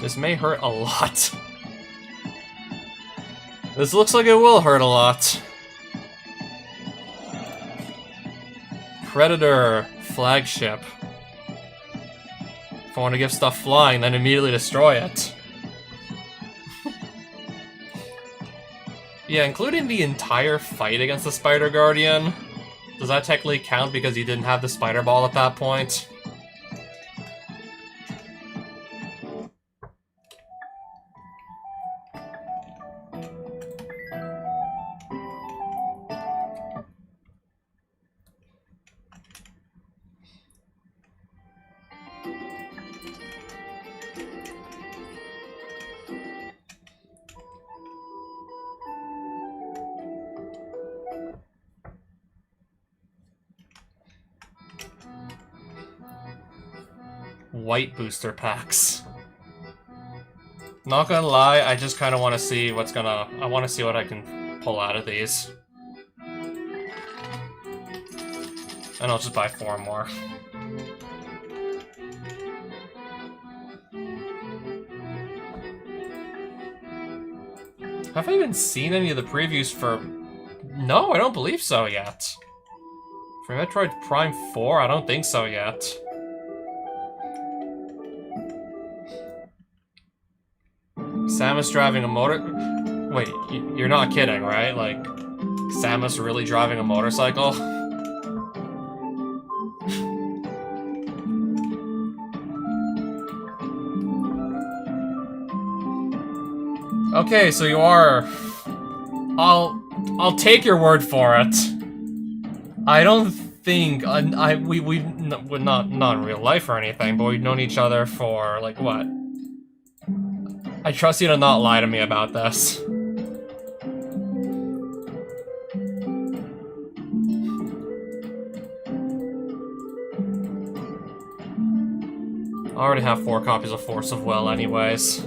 This may hurt a lot. This looks like it will hurt a lot. Predator flagship. If I want to give stuff flying, then immediately destroy it. Yeah, including the entire fight against the Spider Guardian. Does that technically count because you didn't have the Spider Ball at that point? White booster packs. Not gonna lie, I just kind of want to see what's gonna... I want to see what I can pull out of these. And I'll just buy 4 more. Have I even seen any of the previews for... No, I don't believe so yet. For Metroid Prime 4, I don't think so yet. Samus driving a motor... Wait, you're not kidding, right? Like, Samus really driving a motorcycle? Okay, so you are... I'll take your word for it. I don't think... we're not in real life or anything, but we've known each other for, like, what? I trust you to not lie to me about this. I already have 4 copies of Force of Will anyways.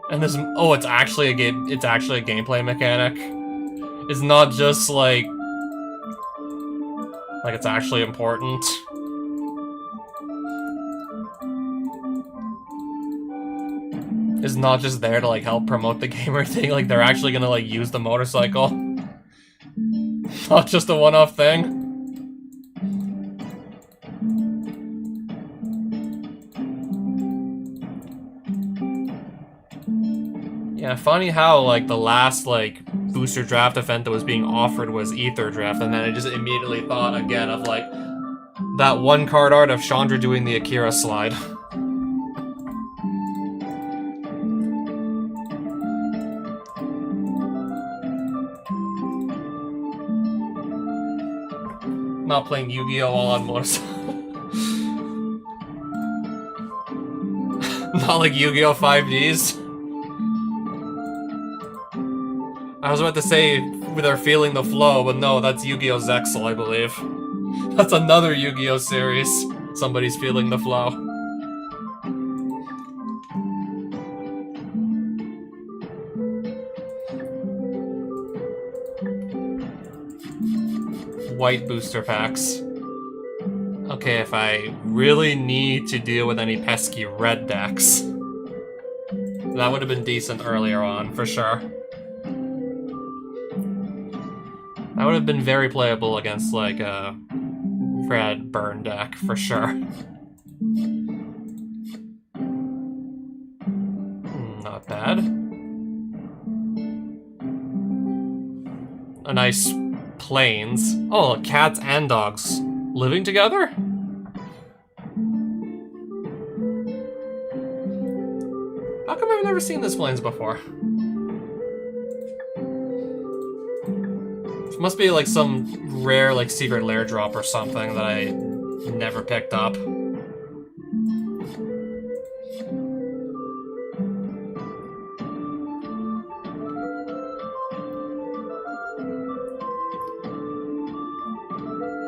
And this, oh, it's actually a game. It's actually a gameplay mechanic. It's not just like it's actually important. It's not just there to like help promote the game or thing. Like they're actually gonna like use the motorcycle. Not just a one-off thing. Yeah, funny how, like, the last, like, booster draft event that was being offered was Ether Draft, and then I just immediately thought again of, like, that one card art of Chandra doing the Akira slide. Not playing Yu-Gi-Oh! While on motorcycle. Not like Yu-Gi-Oh! 5Ds. I was about to say they're feeling the flow, but no, that's Yu-Gi-Oh! Zexal, I believe. That's another Yu-Gi-Oh! Series. Somebody's feeling the flow. White booster packs. Okay, if I really need to deal with any pesky red decks, that would have been decent earlier on, for sure. That would have been very playable against, like, a red burn deck, for sure. Not bad. a nice plains. Oh, cats and dogs living together? How come I've never seen this plains before? It must be like some rare, like, secret lair drop or something that I never picked up.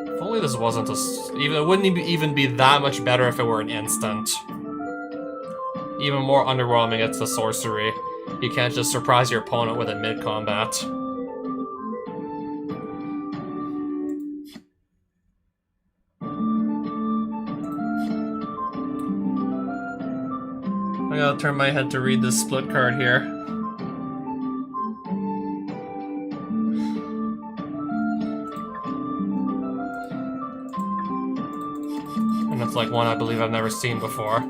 If only this wasn't it wouldn't even be that much better if it were an instant. Even more underwhelming, it's the sorcery. You can't just surprise your opponent with it mid-combat. I gotta turn my head to read this split card here. And it's like one I believe I've never seen before.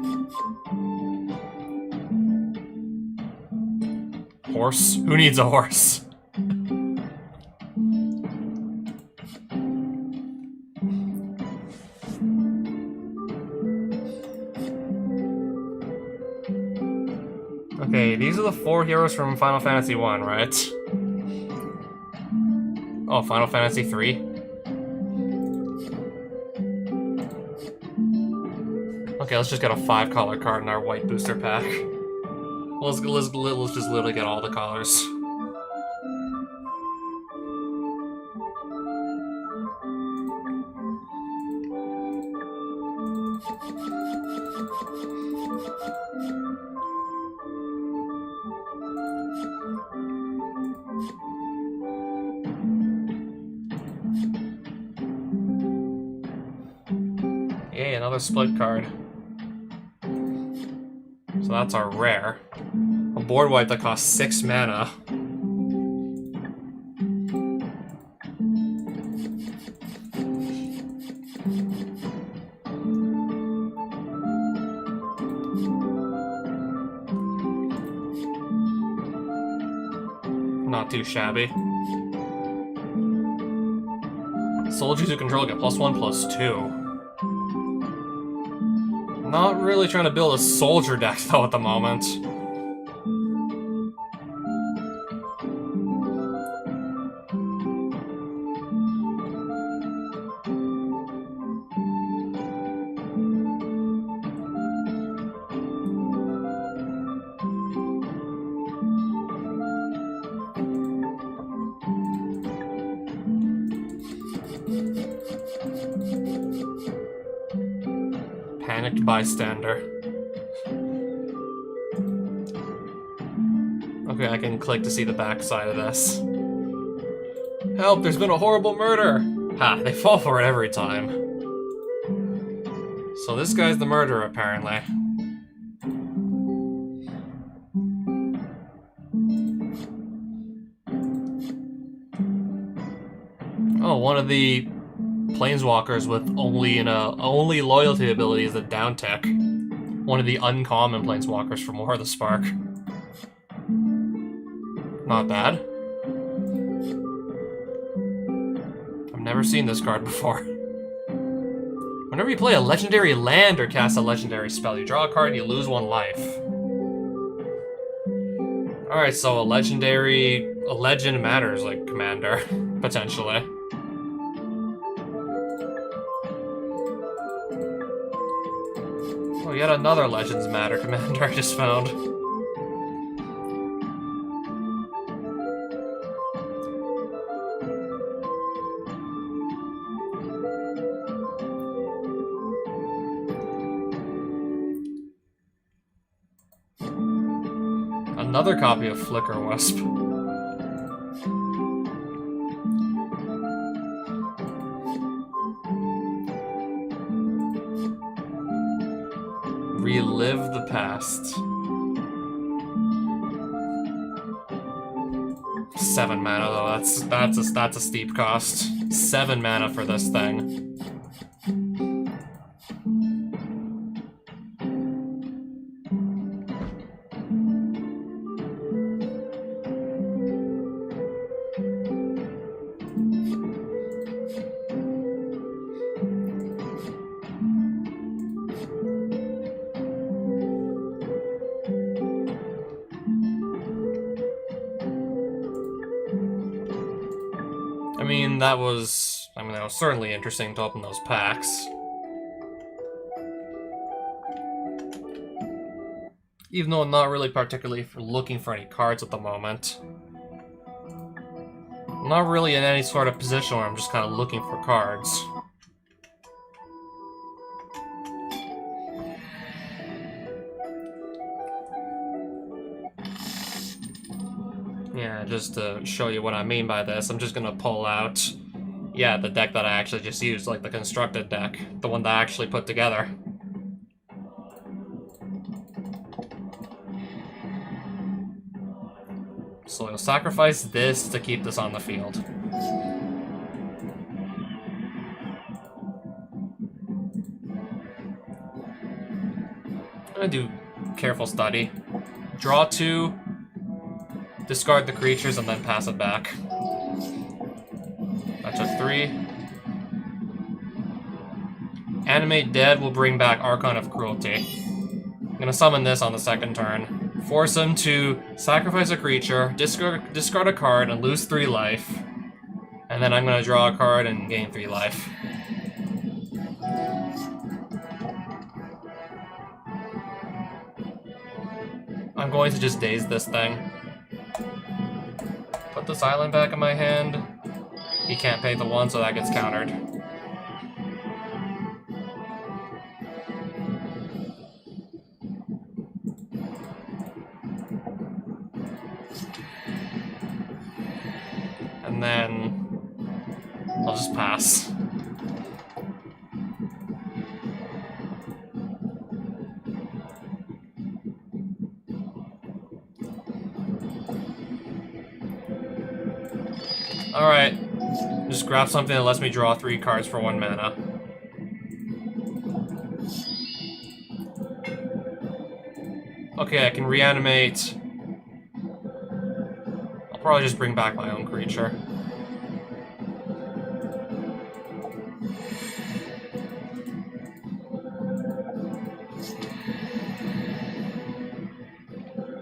Horse? Who needs a horse? Okay, these are the 4 heroes from Final Fantasy 1, right? Oh, Final Fantasy 3? Okay, let's just get a 5-color card in our white booster pack. Let's just literally get all the colors. Yay, another split card. So that's our rare. A board wipe that costs 6 mana. Not too shabby. Soldiers who control get +1/+2. Not really trying to build a soldier deck though at the moment. Panicked bystander. Okay, I can click to see the backside of this. Help, there's been a horrible murder! Ha, they fall for it every time. So this guy's the murderer, apparently. Oh, one of the planeswalkers with only loyalty ability is the down tech. One of the uncommon planeswalkers from War of the Spark. Not bad. I've never seen this card before. Whenever you play a legendary land or cast a legendary spell, you draw a card and you lose 1 life. Alright, so a legend matters, like commander, potentially. Oh, yet another Legends Matter commander I just found. Another copy of Flicker Wisp. Relive the past. 7 mana though, that's a steep cost. 7 mana for this thing. mean, that was certainly interesting to open those packs. Even though I'm not really particularly looking for any cards at the moment. I'm not really in any sort of position where I'm just kind of looking for cards. Yeah, just to show you what I mean by this, I'm just gonna pull out, yeah, the deck that I actually just used, like the constructed deck, the one that I actually put together. So I'll sacrifice this to keep this on the field. I'm gonna do careful study. Draw 2, discard the creatures, and then pass it back. I took 3. Animate Dead will bring back Archon of Cruelty. I'm gonna summon this on the second turn. Force him to sacrifice a creature, discard a card, and lose 3 life. And then I'm gonna draw a card and gain 3 life. I'm going to just daze this thing. Put this island back in my hand. He can't pay the 1, so that gets countered. And then I'll just pass. Alright, just grab something that lets me draw 3 cards for 1 mana. Okay, I can reanimate. I'll probably just bring back my own creature.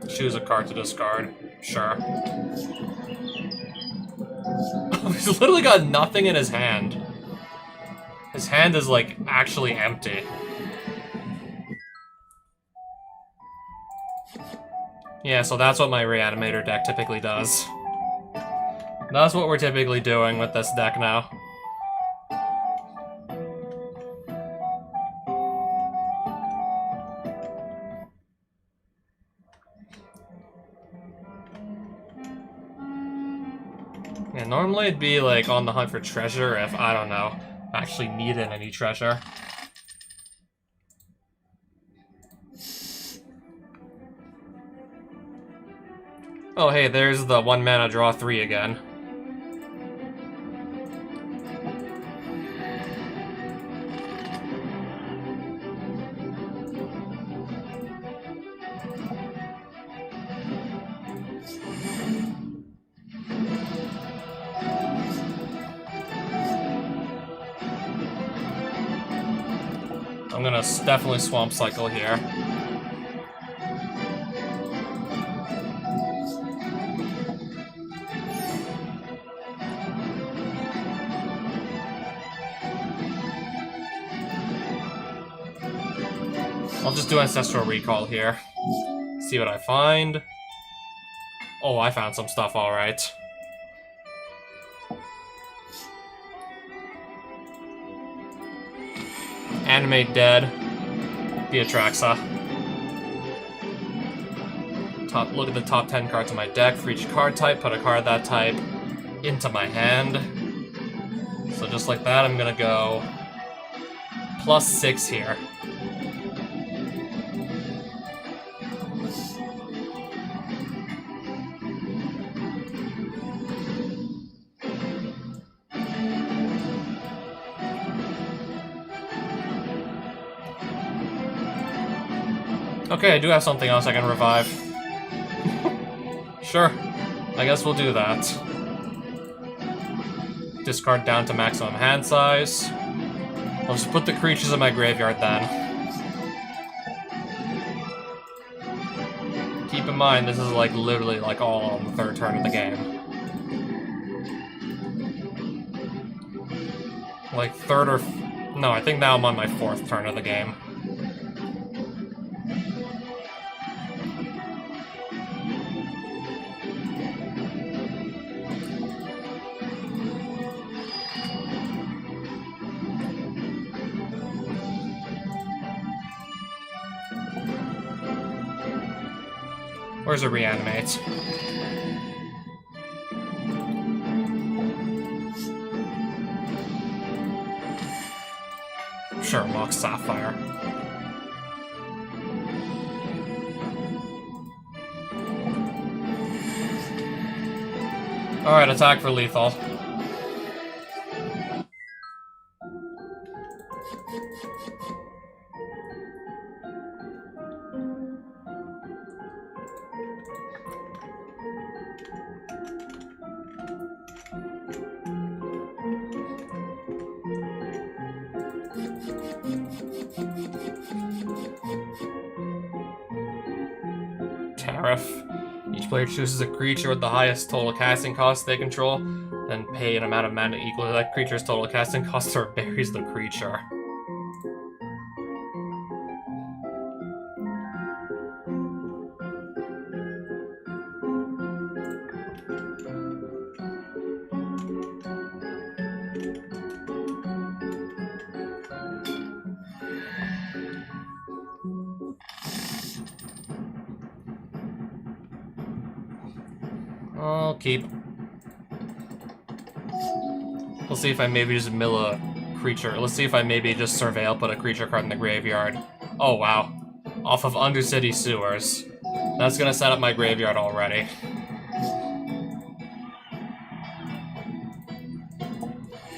Choose a card to discard. Sure. He's literally got nothing in his hand. His hand is, like, actually empty. Yeah, so that's what my Reanimator deck typically does. That's what we're typically doing with this deck now. Yeah, normally it'd be, like, on the hunt for treasure if, I don't know, actually needed any treasure. Oh, hey, there's the 1 mana draw 3 again. I'm gonna definitely Swamp Cycle here. I'll just do Ancestral Recall here. See what I find. Oh, I found some stuff, alright. Animate Dead. Beatraxa. Look at the top 10 cards in my deck. For each card type, put a card that type into my hand. So just like that, I'm gonna go +6 here. Okay, I do have something else I can revive. Sure, I guess we'll do that. Discard down to maximum hand size. I'll just put the creatures in my graveyard then. Keep in mind, this is like literally like all on the 3rd turn of the game. like, third or... No, I think now I'm on my 4th turn of the game. Where's a reanimate? Sure, Mox Sapphire. Alright, attack for lethal. Tariff. Each player chooses a creature with the highest total casting cost they control, then pay an amount of mana equal to that creature's total casting cost or buries the creature. I'll keep. We'll see if I maybe just mill a creature. Let's see if I maybe just surveil, put a creature card in the graveyard. Oh, wow. Off of Undercity Sewers. That's gonna set up my graveyard already.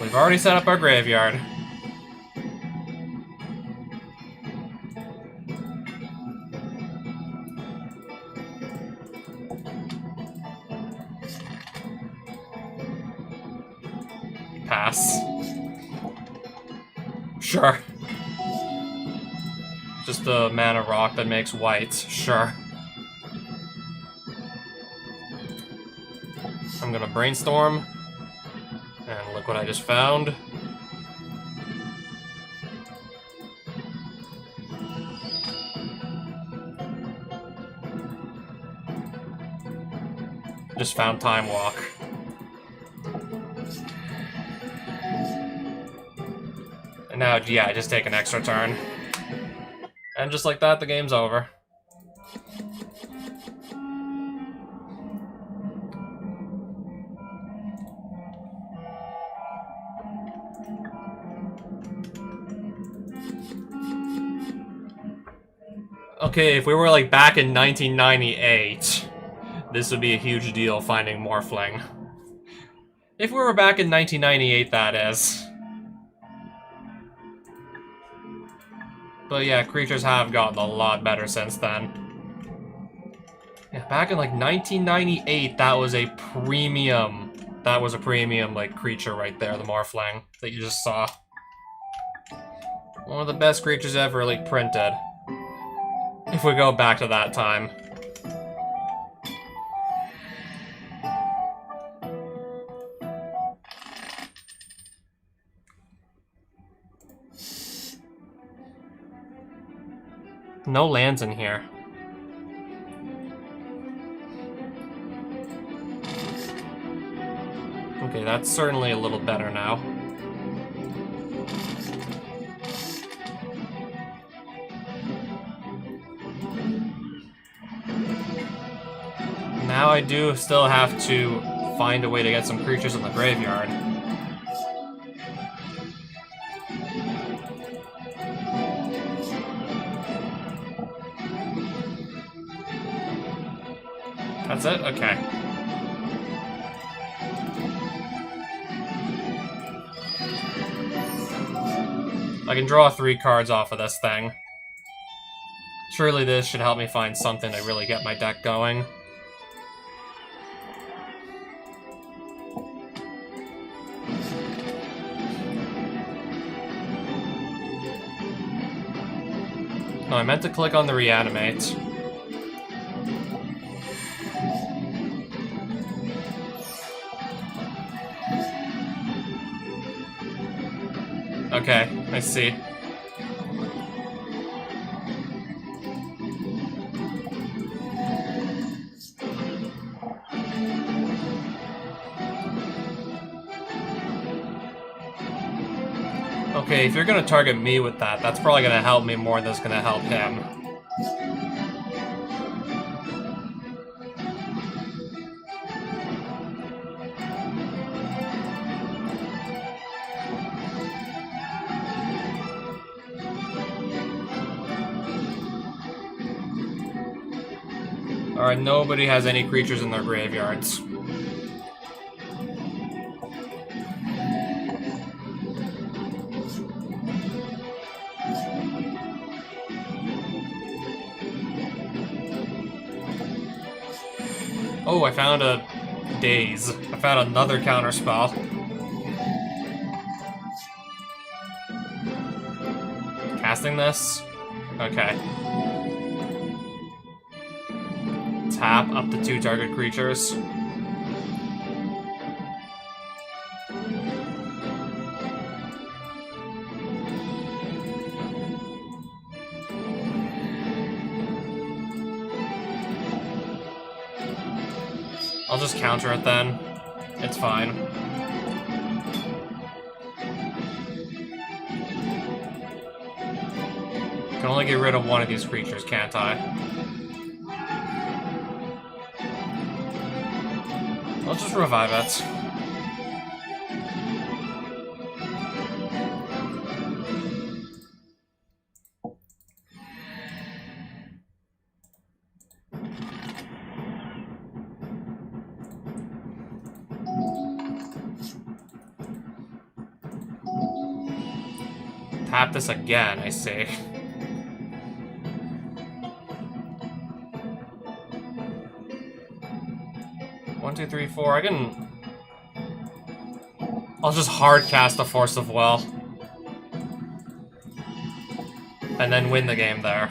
We've already set up our graveyard. Pass. Sure. Just a mana rock that makes white. Sure. I'm gonna brainstorm. And look what I just found. Just found Time Walk. And now, yeah, I just take an extra turn. And just like that, the game's over. Okay, if we were like back in 1998, this would be a huge deal finding Morphling. If we were back in 1998, that is. But yeah, creatures have gotten a lot better since then. Yeah, back in like 1998, that was a premium. That was a premium like creature right there, the Morphling that you just saw. One of the best creatures ever like printed. If we go back to that time. No lands in here. Okay, that's certainly a little better now. Now I do still have to find a way to get some creatures in the graveyard. That's it? Okay. I can draw 3 cards off of this thing. Surely this should help me find something to really get my deck going. No, I meant to click on the reanimate. Okay, I see. Okay, if you're gonna target me with that, that's probably gonna help me more than it's gonna help him. Alright, nobody has any creatures in their graveyards. Oh, I found a Daze. I found another counterspell. Casting this? Okay. Tap up to 2 target creatures. I'll just counter it then. It's fine. Can only get rid of one of these creatures, can't I? I'll just revive it. Tap this again, I see. One, two, three, four. I can... I'll just hard cast the Force of Will. And then win the game there.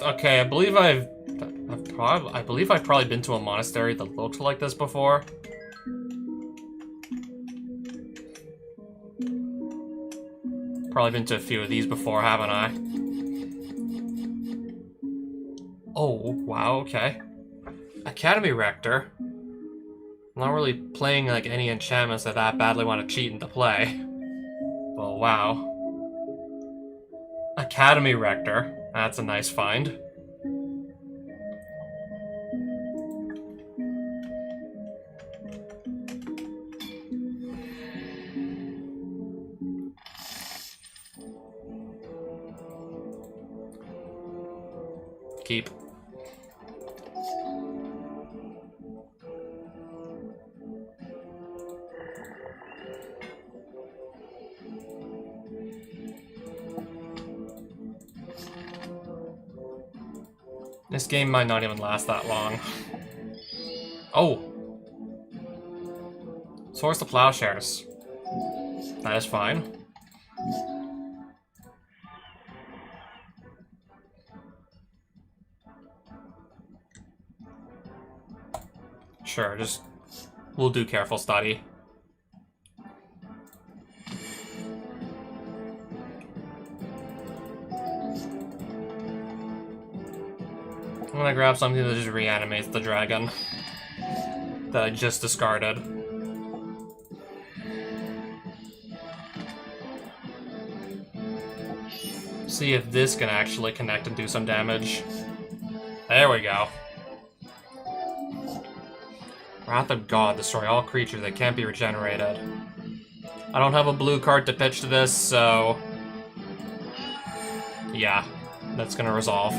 Okay, I believe I've probably been to a monastery that looks like this before. Probably been to a few of these before, haven't I? Oh, wow, okay. Academy Rector. I'm not really playing like any enchantments that I badly want to cheat into play. Well, wow. Academy Rector. That's a nice find. Keep. This game might not even last that long. Oh! Source the Plowshares. That is fine. Sure, just... we'll do careful study. I'm gonna grab something that just reanimates the dragon that I just discarded. See if this can actually connect and do some damage. There we go. Wrath of God, destroy all creatures that can't be regenerated. I don't have a blue card to pitch to this, so... yeah, that's gonna resolve.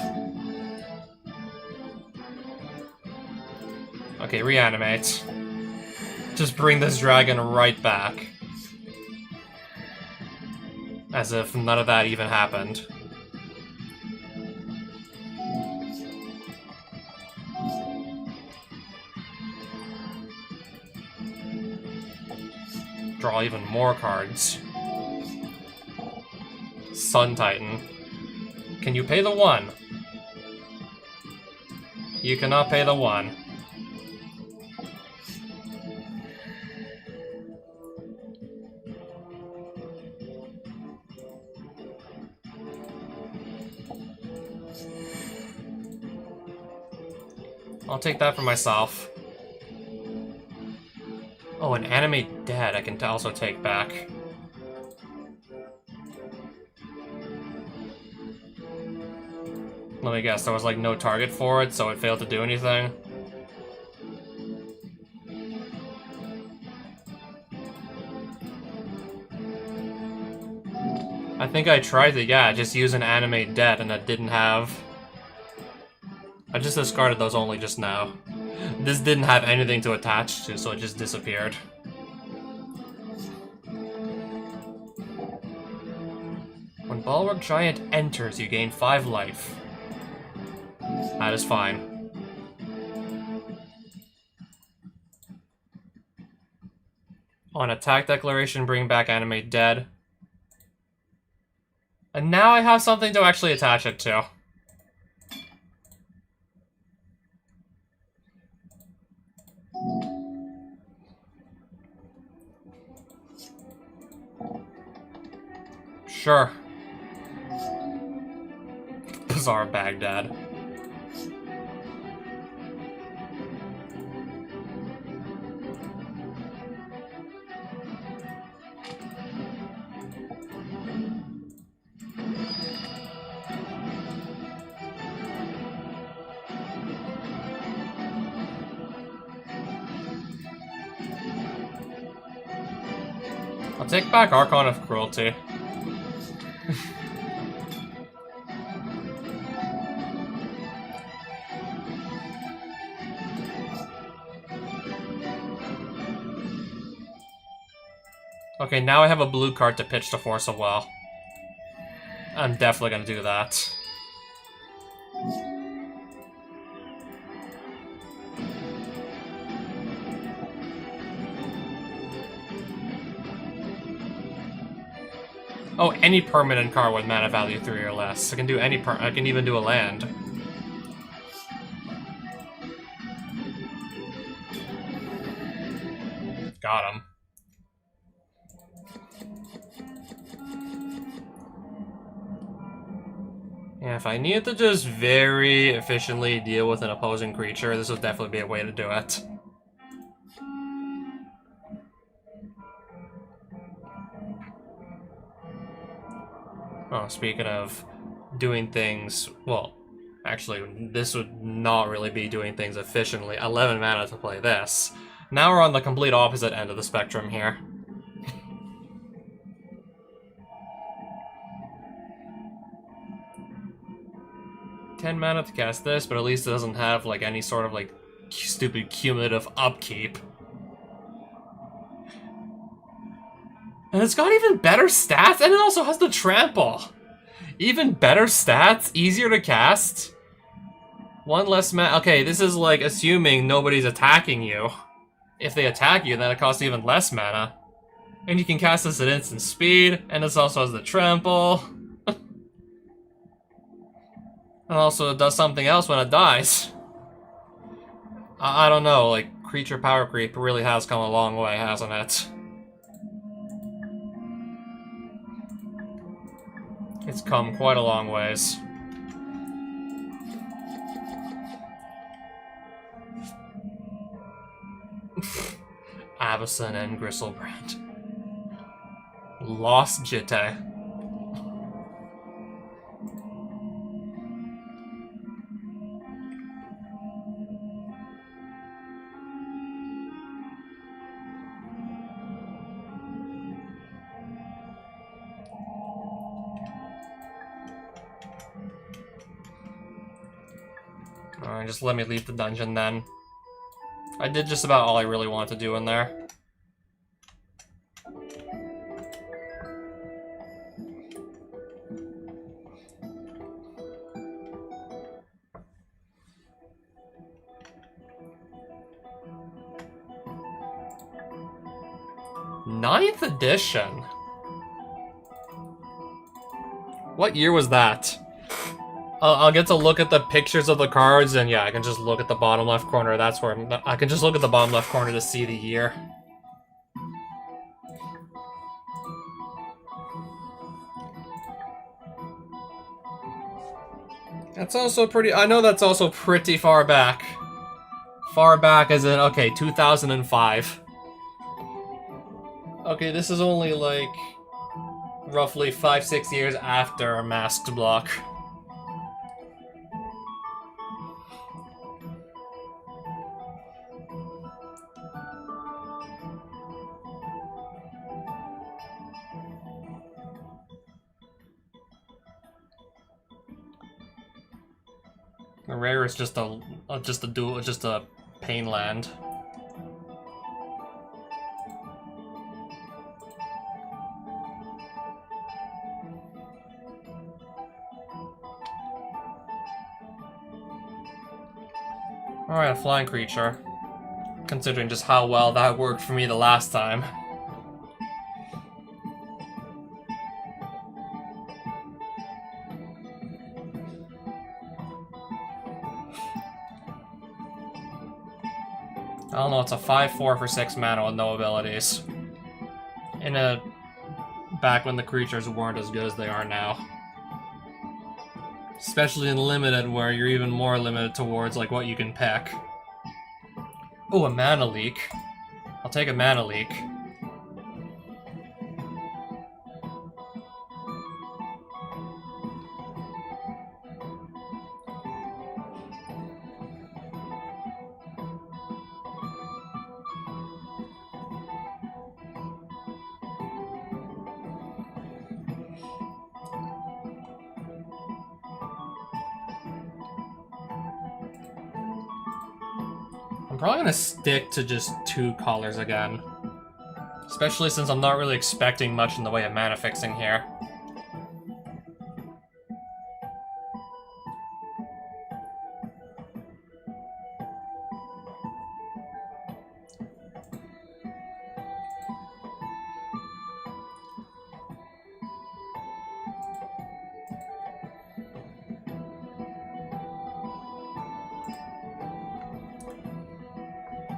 Okay, reanimate. Just bring this dragon right back. As if none of that even happened. Draw even more cards. Sun Titan. Can you pay the 1? You cannot pay the 1. I'll take that for myself. Oh, an Animate Dead I can also take back. Let me guess, there was like no target for it, so it failed to do anything? I think I tried to, yeah, just use an Animate Dead and that didn't have... I just discarded those only just now. This didn't have anything to attach to, so it just disappeared. When Bulwark Giant enters, you gain 5 life. That is fine. On attack declaration, bring back Animate Dead. And now I have something to actually attach it to. Sure. Bizarre Baghdad. I'll take back Archon of Cruelty. Okay, now I have a blue card to pitch to Force of Will. I'm definitely gonna do that. Oh, any permanent card with mana value 3 or less. I can do any I can even do a land. Got him. Yeah, if I needed to just very efficiently deal with an opposing creature, this would definitely be a way to do it. Oh, speaking of doing things, well, actually, this would not really be doing things efficiently. 11 mana to play this. Now we're on the complete opposite end of the spectrum here. $10 mana to cast this, but at least it doesn't have like any sort of like stupid cumulative upkeep. And it's got even better stats, and it also has the trample. Even better stats, easier to cast. 1 less mana. Okay, this is like assuming nobody's attacking you. If they attack you, then it costs even less mana. And you can cast this at instant speed, and this also has the trample. And also it does something else when it dies. I don't know, like, creature power creep really has come a long way, hasn't it? It's come quite a long ways. Avacyn and Gristlebrand. Lost Jitte. Fine, just let me leave the dungeon then. I did just about all I really wanted to do in there. Ninth edition? What year was that? I'll get to look at the pictures of the cards, and yeah, I can just look at the bottom left corner. That's where I can just look at the bottom left corner to see the year. That's also pretty... I know that's also pretty far back. Far back as in, okay, 2005. Okay, this is only like... roughly 5-6 years after Masked Block. The rare is just a pain land. Alright, a flying creature. Considering just how well that worked for me the last time. I don't know, it's a 5/4 for 6 mana with no abilities. Back when the creatures weren't as good as they are now. Especially in Limited, where you're even more limited towards like what you can pick. Oh, a mana leak. I'll take a mana leak. I'm probably gonna stick to just 2 colors again. Especially since I'm not really expecting much in the way of mana fixing here.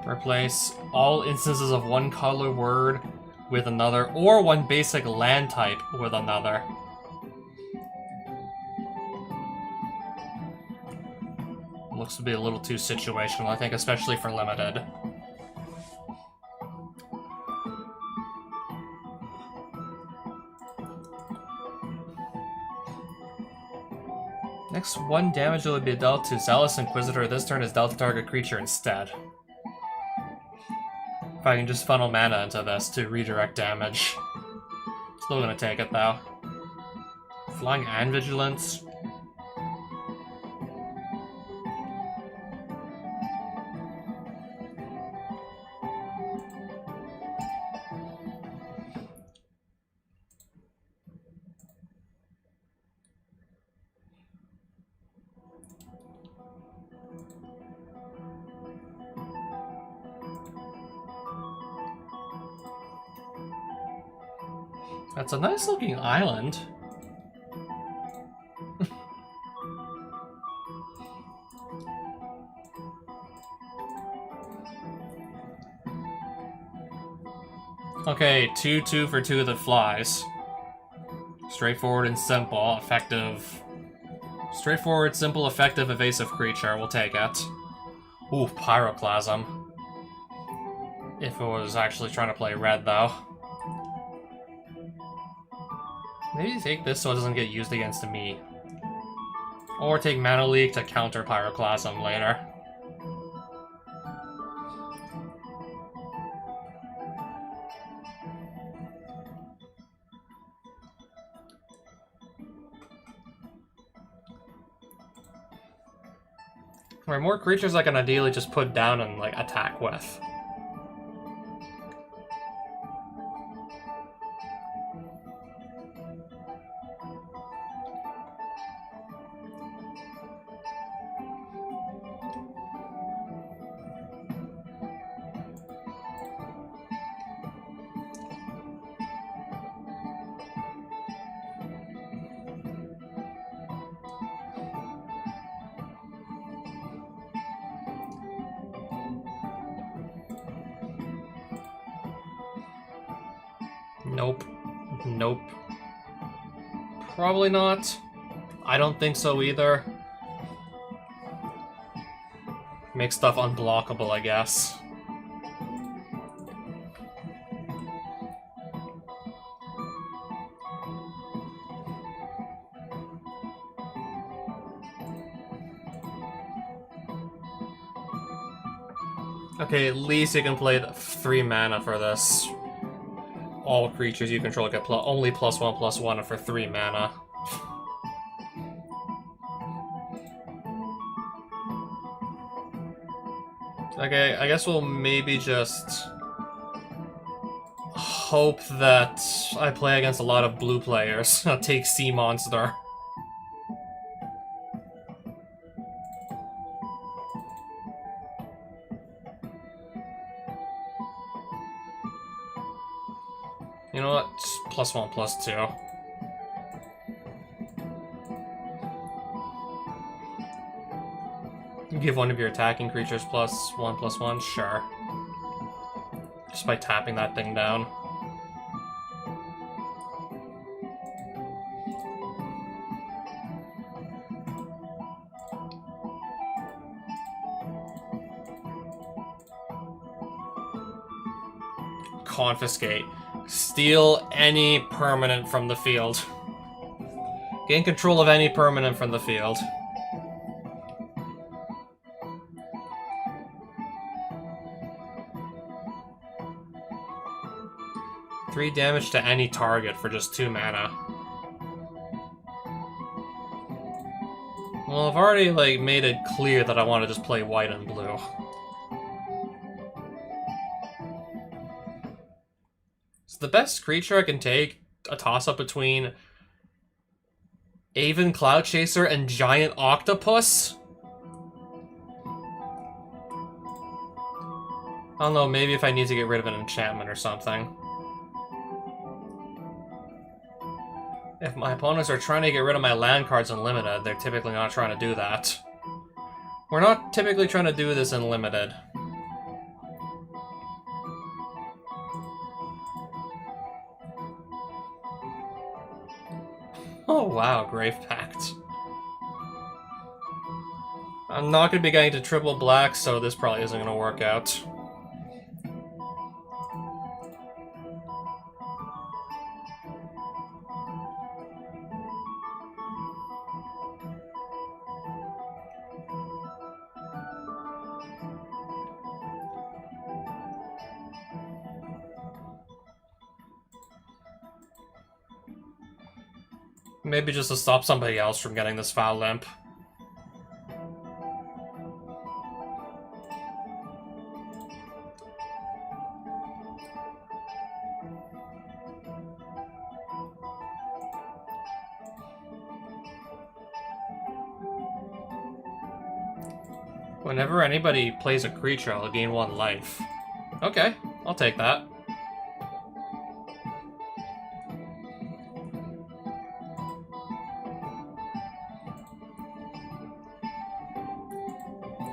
Replace all instances of one color word with another, or one basic land type with another. Looks to be a little too situational, I think, especially for Limited. Next, 1 damage will be dealt to Zealous Inquisitor. This turn is dealt to target creature instead. If I can just funnel mana into this to redirect damage. Still gonna take it, though. Flying and Vigilance. That's a nice looking island. Okay, 2/2 for 2 that flies. Straightforward and simple, effective. Straightforward, simple, effective, evasive creature. We'll take it. Ooh, Pyroclasm. If it was actually trying to play red, though. Maybe take this so it doesn't get used against me. Or take Mana Leak to counter Pyroclasm later. Or more creatures I can ideally just put down and, like, attack with. Nope. Nope. Probably not. I don't think so either. Make stuff unblockable, I guess. Okay, at least you can play 3 mana for this. All creatures you control get only +1/+1 for 3 mana. Okay, I guess we'll maybe just hope that I play against a lot of blue players. I'll take Sea Monster. You know what? +1/+2. Give one of your attacking creatures +1/+1? Sure. Just by tapping that thing down. Confiscate. Steal any permanent from the field. Gain control of any permanent from the field. Three damage to any target for just 2 mana. Well, I've already, like, made it clear that I want to just play white and blue. So the best creature I can take, a toss-up between Aven Cloudchaser and Giant Octopus? I don't know, maybe if I need to get rid of an enchantment or something. If my opponents are trying to get rid of my land cards in Limited, they're typically not trying to do that. We're not typically trying to do this in Limited. Oh wow, Grave Pact. I'm not going to be getting to triple black, so this probably isn't going to work out. Maybe just to stop somebody else from getting this Foul Limp. Whenever anybody plays a creature, I'll gain 1 life. Okay, I'll take that.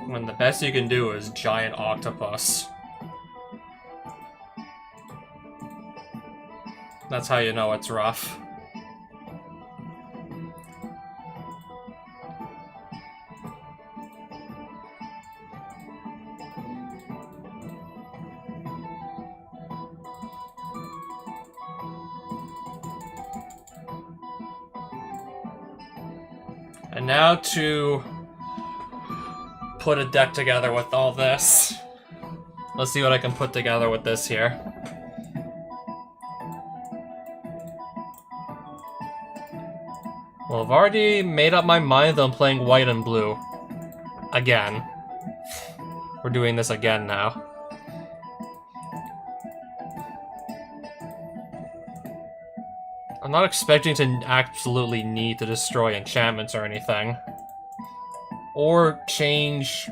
When the best you can do is Giant Octopus. That's how you know it's rough. And now to put a deck together with all this. Let's see what I can put together with this here. Well, I've already made up my mind that I'm playing white and blue. Again. We're doing this again now. I'm not expecting to absolutely need to destroy enchantments or anything. Or change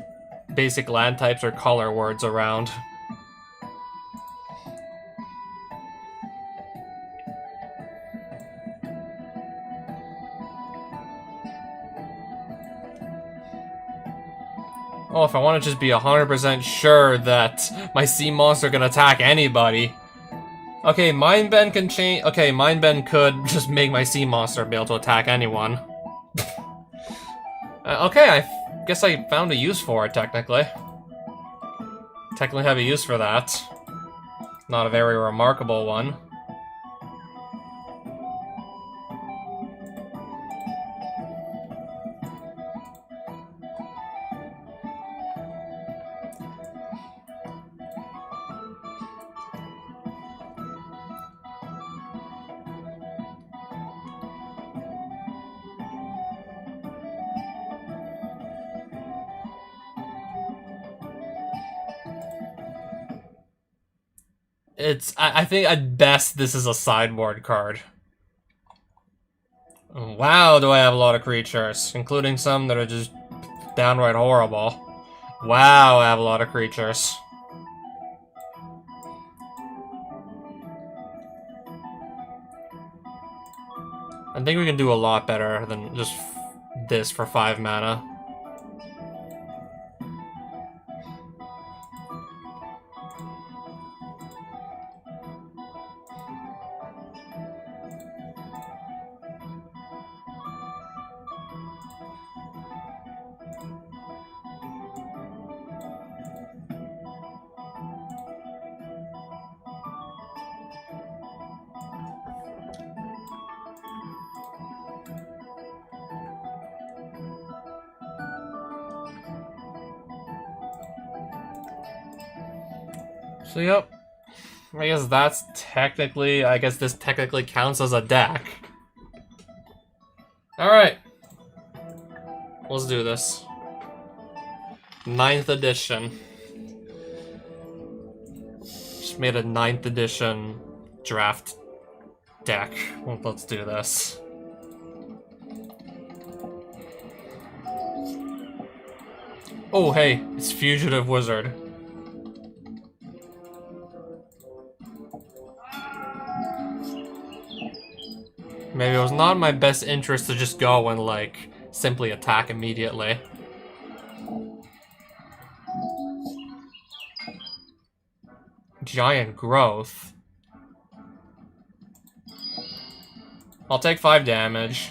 basic land types or color words around. Oh, if I want to just be 100% sure that my sea monster can attack anybody. Okay, Mind Bend can change. Okay, Mind Bend could just make my sea monster be able to attack anyone. Okay, I guess I found a use for it, technically. Technically have a use for that. Not a very remarkable one. I think at best this is a sideboard card. Wow, do I have a lot of creatures, including some that are just downright horrible. Wow, I have a lot of creatures. I think we can do a lot better than just this for 5 mana. So yep, I guess that's technically, I guess this technically counts as a deck. Alright. Let's do this. 9th edition. Just made a 9th edition draft deck. Well, let's do this. Oh hey, it's Fugitive Wizard. Maybe it was not in my best interest to just go and, like, simply attack immediately. Giant Growth. I'll take 5 damage.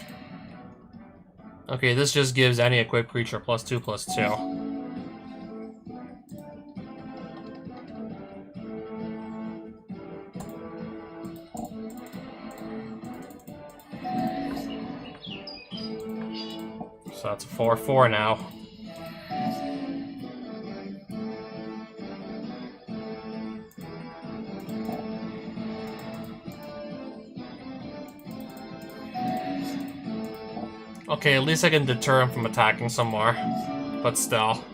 Okay, this just gives any equipped creature +2/+2. So that's a 4/4 now. Okay, at least I can deter him from attacking some more. But still.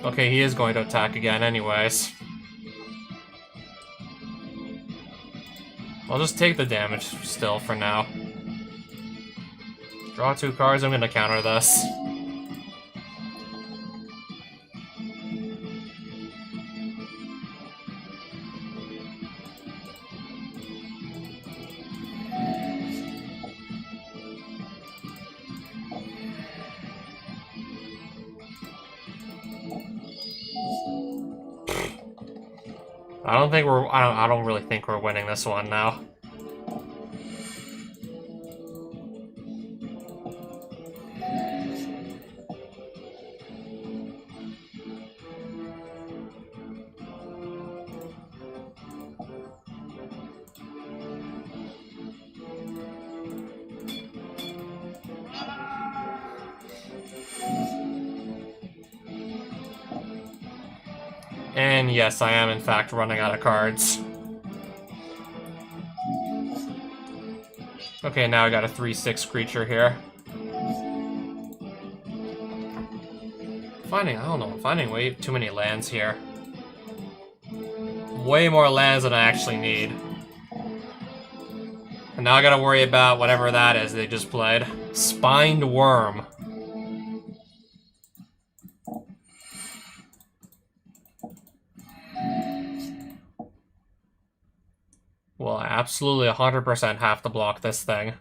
Okay, he is going to attack again anyways. I'll just take the damage still for now. Draw 2 cards, I'm gonna counter this. I don't really think we're winning this one now. And yes, I am in fact running out of cards. Okay, now I got a 3/6 creature here. I don't know, finding way too many lands here. Way more lands than I actually need. And now I gotta worry about whatever that is they just played. Spined Worm. Well, I absolutely 100% have to block this thing.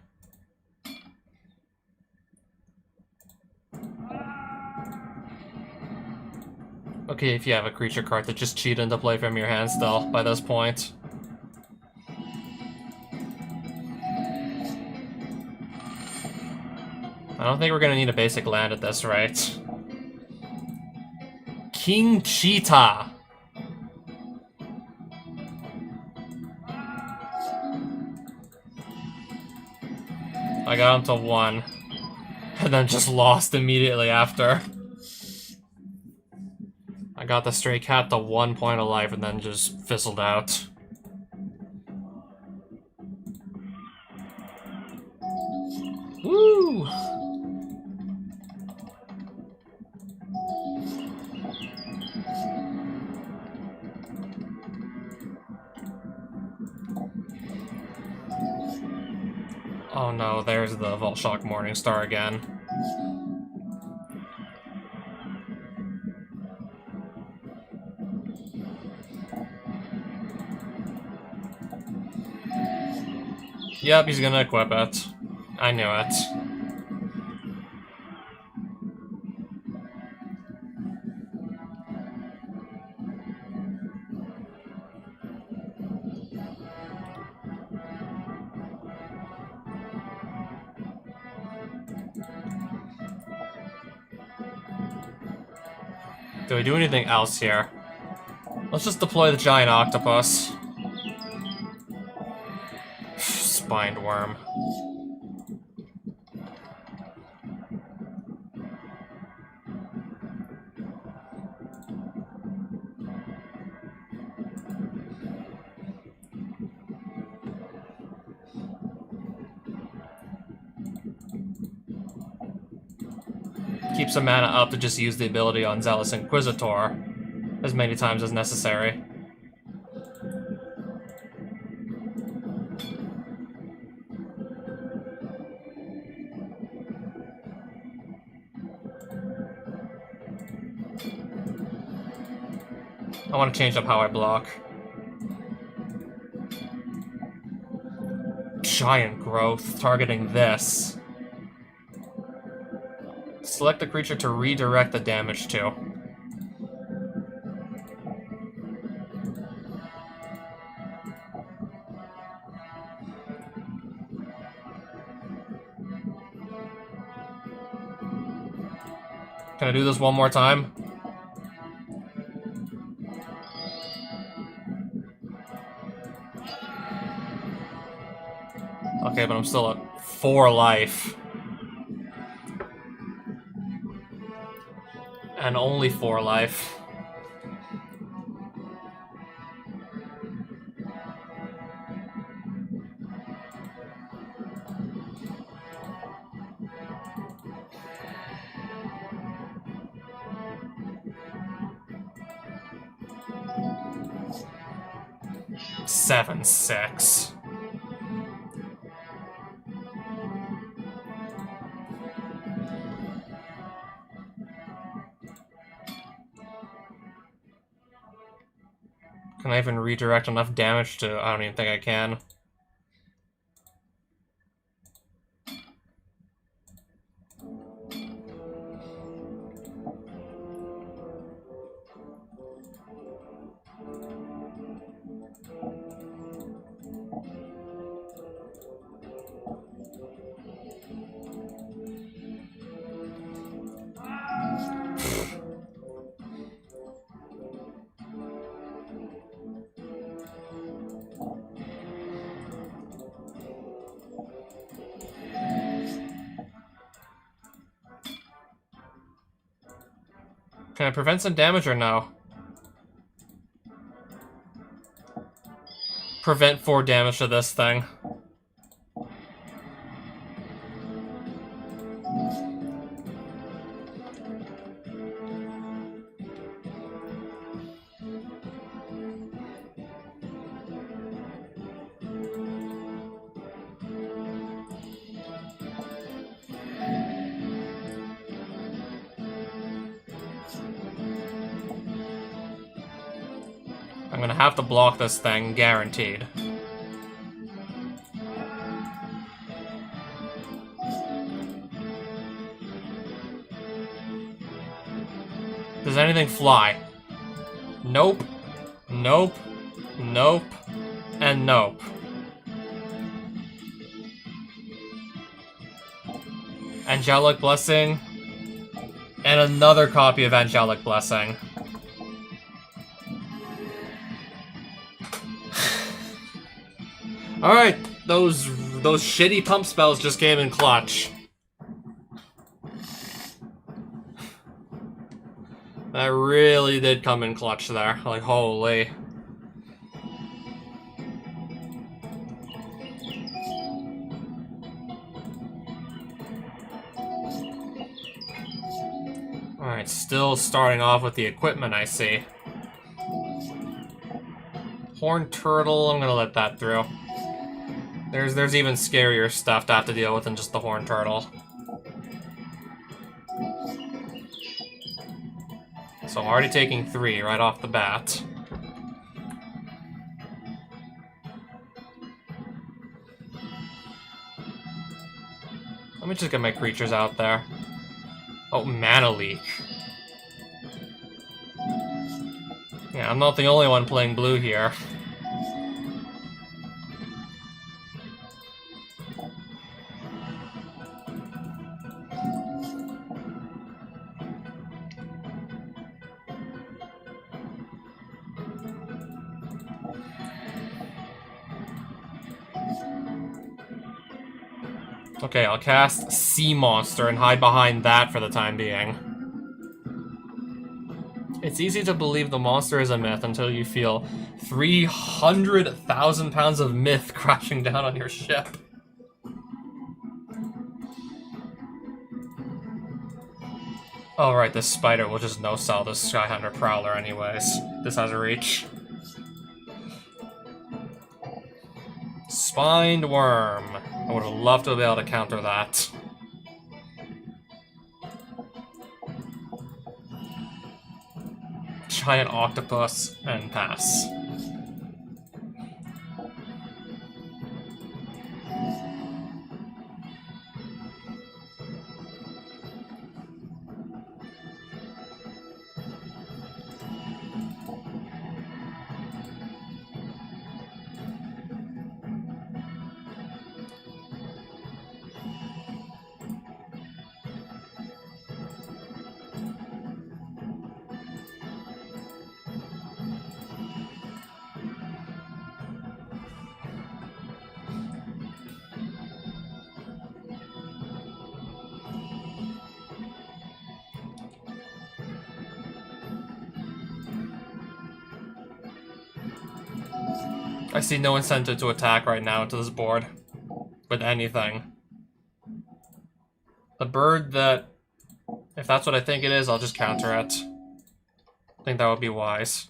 Okay, if you have a creature card that just cheat into play from your hand still, by this point. I don't think we're gonna need a basic land at this rate. King Cheetah! I got him to 1, and then just lost immediately after. I got the stray cat to 1 point of life and then just fizzled out. Woo! Oh no, there's the Volshock Morningstar again. Yep, he's gonna equip it. I knew it. Do we do anything else here? Let's just deploy the giant octopus. Spined Worm. Keep some mana up to just use the ability on Zealous Inquisitor as many times as necessary. I want to change up how I block. Giant Growth, targeting this. Select the creature to redirect the damage to. Can I do this one more time? Okay, but I'm still at 4 life. And only 4 life. Seven, 6. Can I even redirect enough damage to... I don't even think I can. Can I prevent some damage or no? prevent 4 damage to this thing. I'm gonna have to block this thing, guaranteed. Does anything fly? Nope. Nope. Nope. And nope. Angelic Blessing. And another copy of Angelic Blessing. Alright, those shitty pump spells just came in clutch. That really did come in clutch there. Like, holy. Alright, still starting off with the equipment, I see. Horned Turtle, I'm gonna let that through. There's even scarier stuff to have to deal with than just the Horned Turtle. So I'm already taking 3 right off the bat. Let me just get my creatures out there. Oh, Mana Leak. Yeah, I'm not the only one playing blue here. Okay, I'll cast Sea Monster and hide behind that for the time being. It's easy to believe the monster is a myth until you feel 300,000 pounds of myth crashing down on your ship. Oh right, this spider will just no-sell this Skyhunter Prowler anyways. This has a reach. Spined Worm. I would have loved to be able to counter that. Giant Octopus and pass. I see no incentive to attack right now into this board. With anything. The bird that... If that's what I think it is, I'll just counter it. I think that would be wise.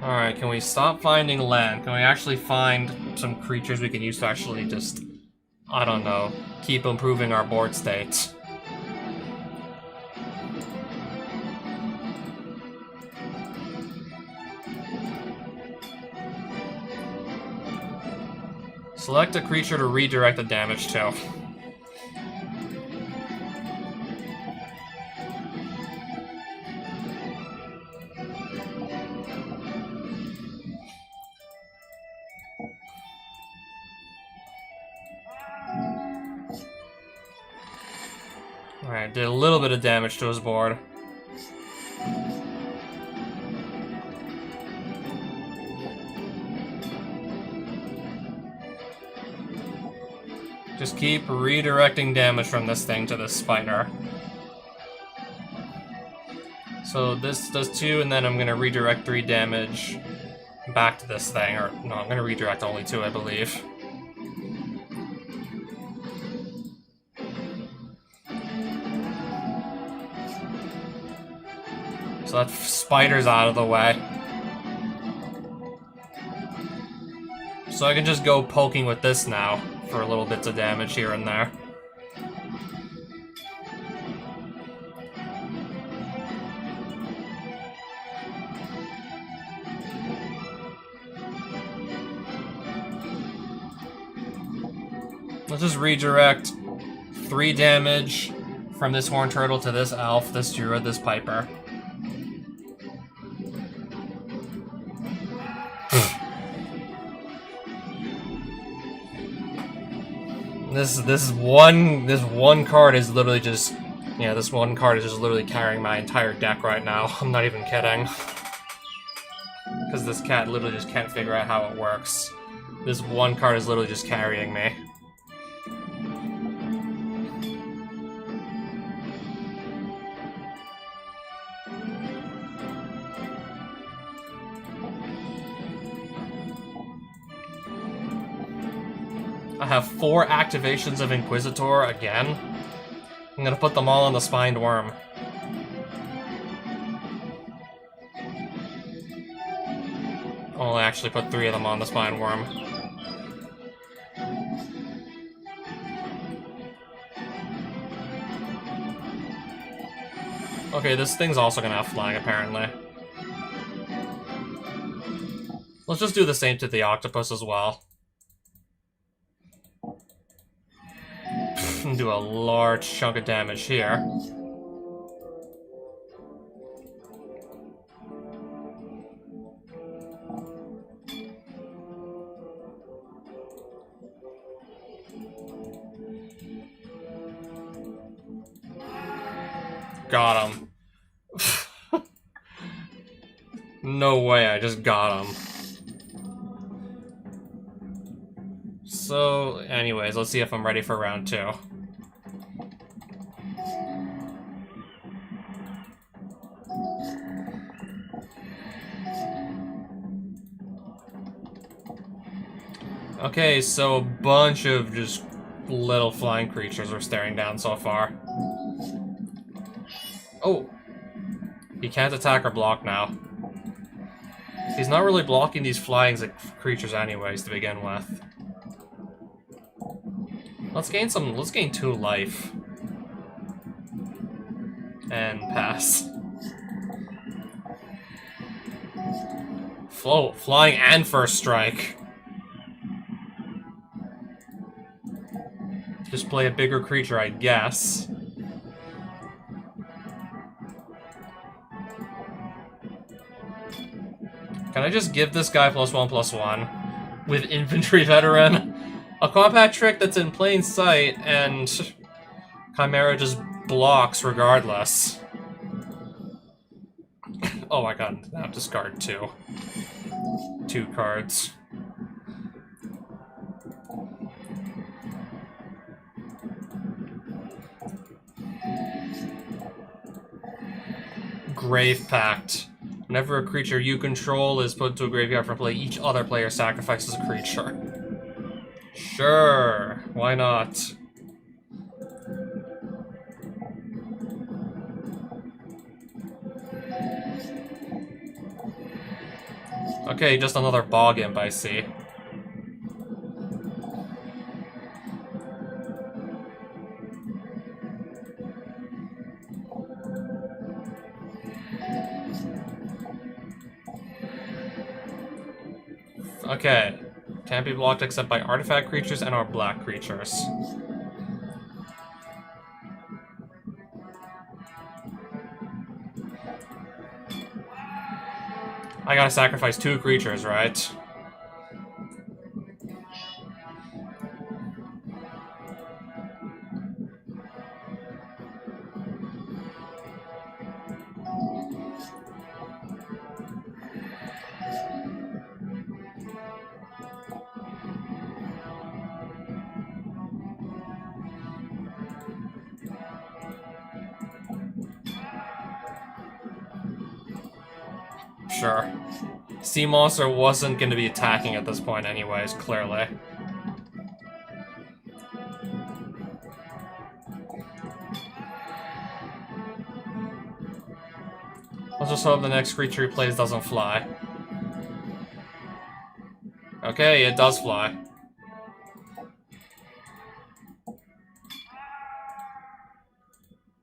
Alright, can we stop finding land? Can we actually find some creatures we can use to actually just, I don't know, keep improving our board state? Select a creature to redirect the damage to. Alright, did a little bit of damage to his board. Just keep redirecting damage from this thing to this spider. So this does 2, and then I'm gonna redirect 3 damage back to this thing. Or, no, I'm gonna redirect only 2, I believe. So that spider's out of the way. So I can just go poking with this now for little bits of damage here and there. Let's just redirect 3 damage from this horned turtle to this elf, this druid, this piper. This one card is literally just, yeah, this one card is just literally carrying my entire deck right now. I'm not even kidding. Because this cat literally just can't figure out how it works. This one card is literally just carrying me. I have 4 activations of Inquisitor again. I'm gonna put them all on the Spined Worm. I'll actually put 3 of them on the Spined Worm. Okay, this thing's also gonna have flying, apparently. Let's just do the same to the octopus as well. And do a large chunk of damage here. Got him. No way, I just got him. So, anyways, let's see if I'm ready for round 2. Okay, so a bunch of just little flying creatures are staring down so far. Oh! He can't attack or block now. He's not really blocking these flying creatures anyways to begin with. Let's gain 2 life. And pass. Flying and first strike. Just play a bigger creature, I guess. Can I just give this guy +1/+1 with Infantry Veteran? A combat trick that's in plain sight, and Chimera just blocks regardless. Oh my god, now discard 2. 2 cards. Grave Pact. Whenever a creature you control is put to a graveyard for play, each other player sacrifices a creature. Sure, why not? Okay, just another Bog Imp, I see. Okay. Can't be blocked except by artifact creatures and/or black creatures. I gotta sacrifice 2 creatures, right? Sure. Sea Monster wasn't going to be attacking at this point anyways, clearly. Let's just hope the next creature he plays doesn't fly. Okay, it does fly.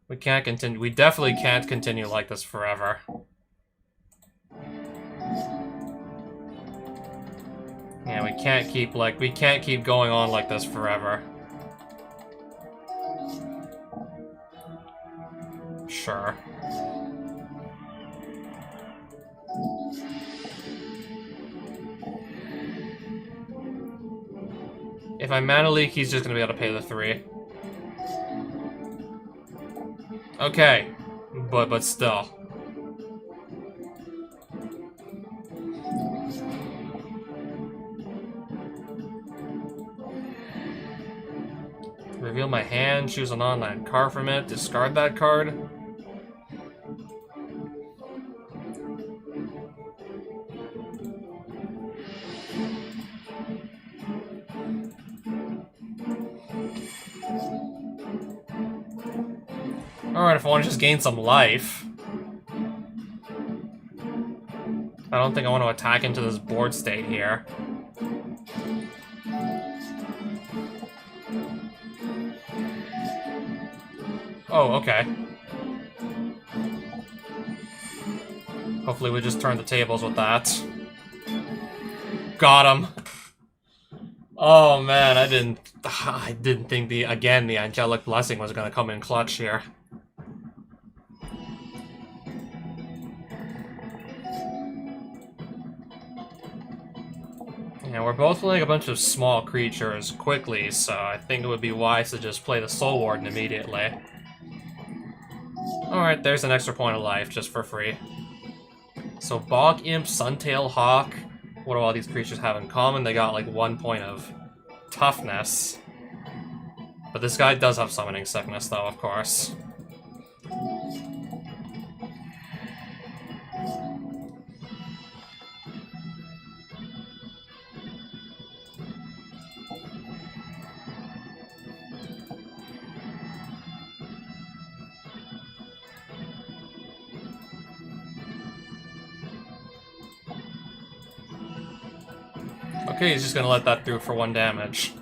We can't continue. We definitely can't continue like this forever. Yeah, we can't keep going on like this forever. Sure. If I mana leak, he's just gonna be able to pay the 3. Okay, but still. Reveal my hand, choose an online card from it, discard that card. Alright, if I want to just gain some life. I don't think I want to attack into this board state here. Oh, okay. Hopefully we just turn the tables with that. Got him. Oh man, I didn't think the Angelic Blessing was gonna come in clutch here. Yeah, we're both playing a bunch of small creatures quickly, so I think it would be wise to just play the Soul Warden immediately. Alright, there's an extra point of life, just for free. So Bog Imp, Suntail Hawk, what do all these creatures have in common? They got like 1 point of toughness. But this guy does have Summoning Sickness though, of course. Okay, he's just gonna let that through for 1 damage.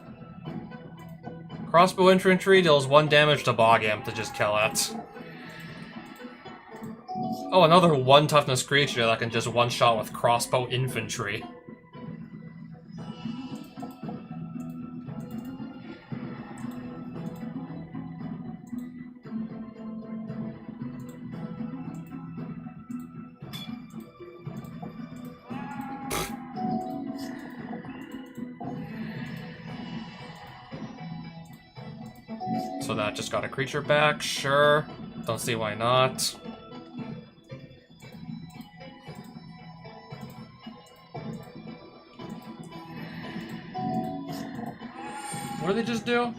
Crossbow Infantry deals 1 damage to Bog Imp to just kill it. Oh, another 1 toughness creature that can just one-shot with Crossbow Infantry. So that just got a creature back, sure. Don't see why not. What did they just do?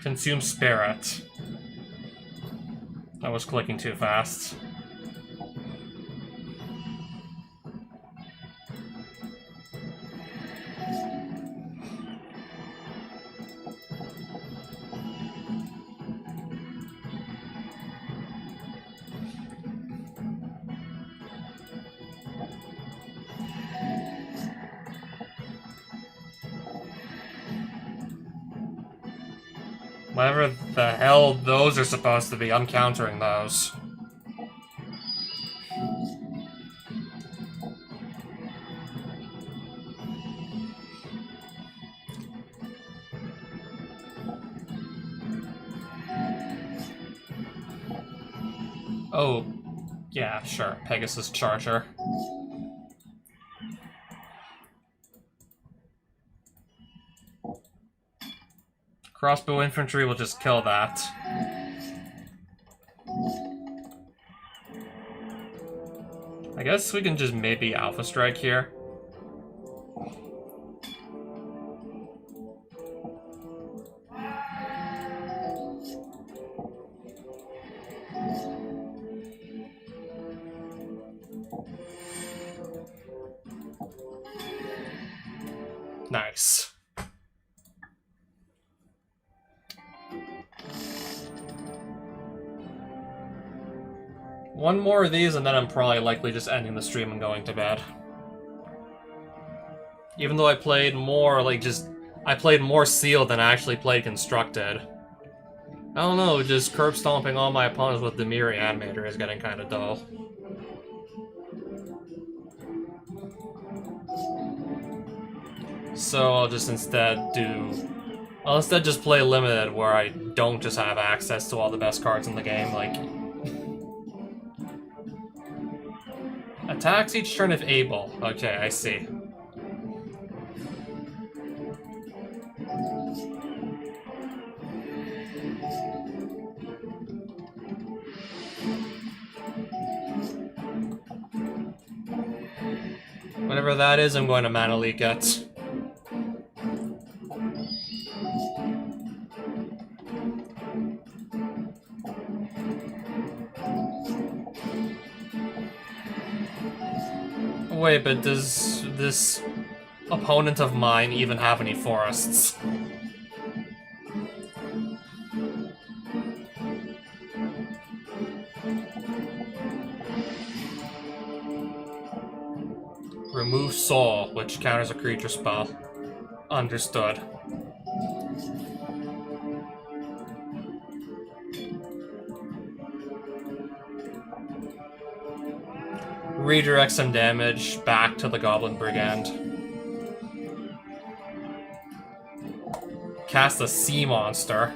Consume Spirit. I was clicking too fast. Whatever the hell those are supposed to be, I'm countering those. Oh, yeah, sure. Pegasus Charger. Crossbow Infantry will just kill that. I guess we can just maybe Alpha Strike here. Nice. One more of these and then I'm probably likely just ending the stream and going to bed. Even though I played more, I played more Sealed than I actually played Constructed. I don't know, just curb stomping all my opponents with the Miri Animator is getting kinda dull. So I'll instead just play Limited, where I don't just have access to all the best cards in the game, like... Attacks each turn if able. Okay, I see. Whatever that is, I'm going to Mana Leak it. Wait, but does this opponent of mine even have any forests? Remove Soul, which counters a creature spell. Understood. Redirect some damage back to the Goblin Brigand. Cast a Sea Monster.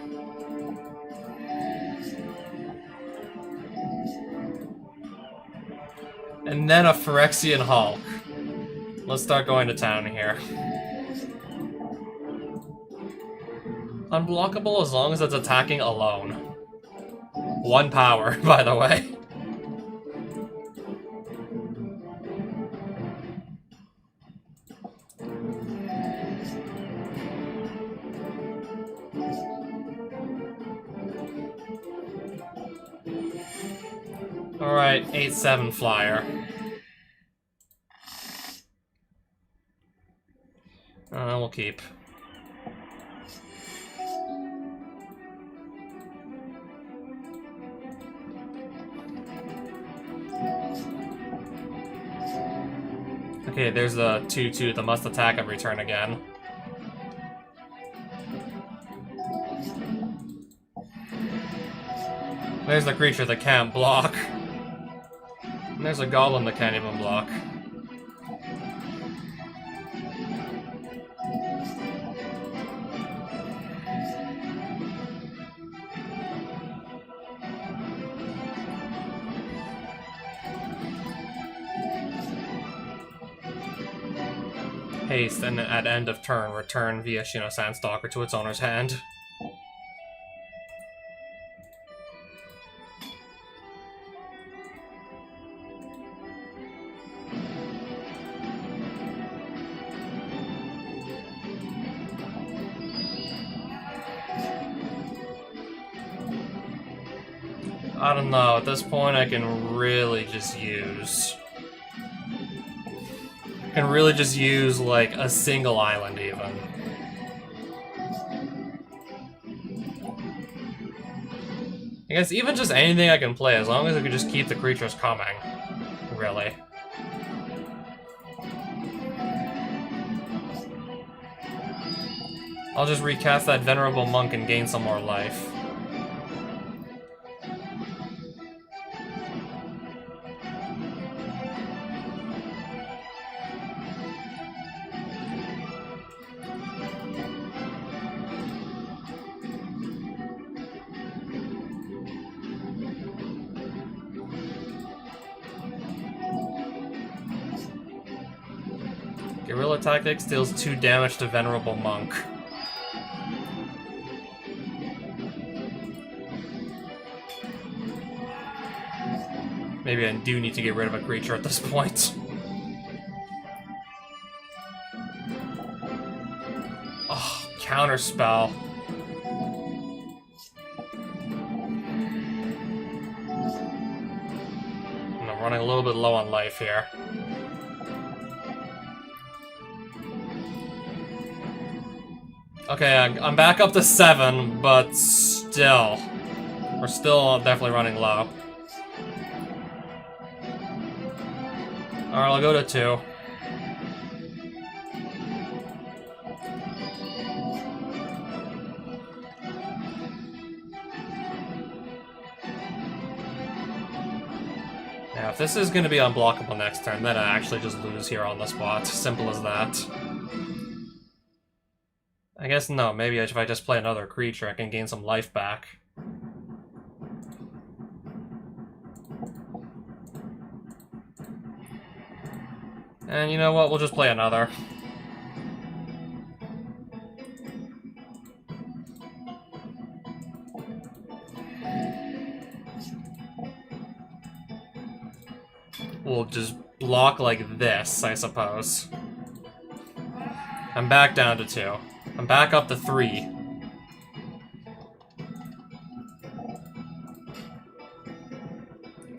And then a Phyrexian Hulk. Let's start going to town here. Unblockable as long as it's attacking alone. 1 power, by the way. Alright, 8/7 flyer. We'll keep. Okay, there's the 2/2 that must attack and return again. There's the creature that can't block. And there's a goblin that can't even block. Haste, and at end of turn, return Viashino Sandstalker to its owner's hand. I don't know, at this point I can really just use... like, a single island, even. I guess even just anything I can play, as long as I can just keep the creatures coming. Really. I'll just recast that Venerable Monk and gain some more life. Guerrilla Tactics deals 2 damage to Venerable Monk. Maybe I do need to get rid of a creature at this point. Oh, counterspell. I'm running a little bit low on life here. Okay, I'm back up to 7, but still. We're still definitely running low. Alright, I'll go to 2. Now, if this is going to be unblockable next turn, then I actually just lose here on the spot. Simple as that. I guess no, maybe if I just play another creature, I can gain some life back. And you know what, we'll just play another. We'll just block like this, I suppose. I'm back down to 2. I'm back up to 3.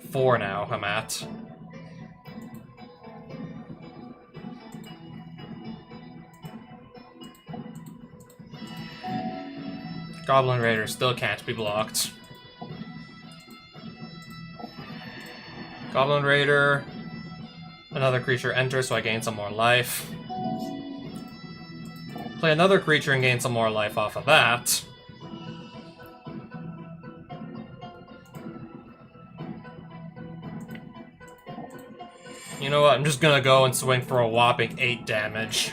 Four now, I'm at. Goblin Raider still can't be blocked. Goblin Raider. Another creature enters, so I gain some more life. Play another creature and gain some more life off of that. You know what, I'm just gonna go and swing for a whopping 8 damage.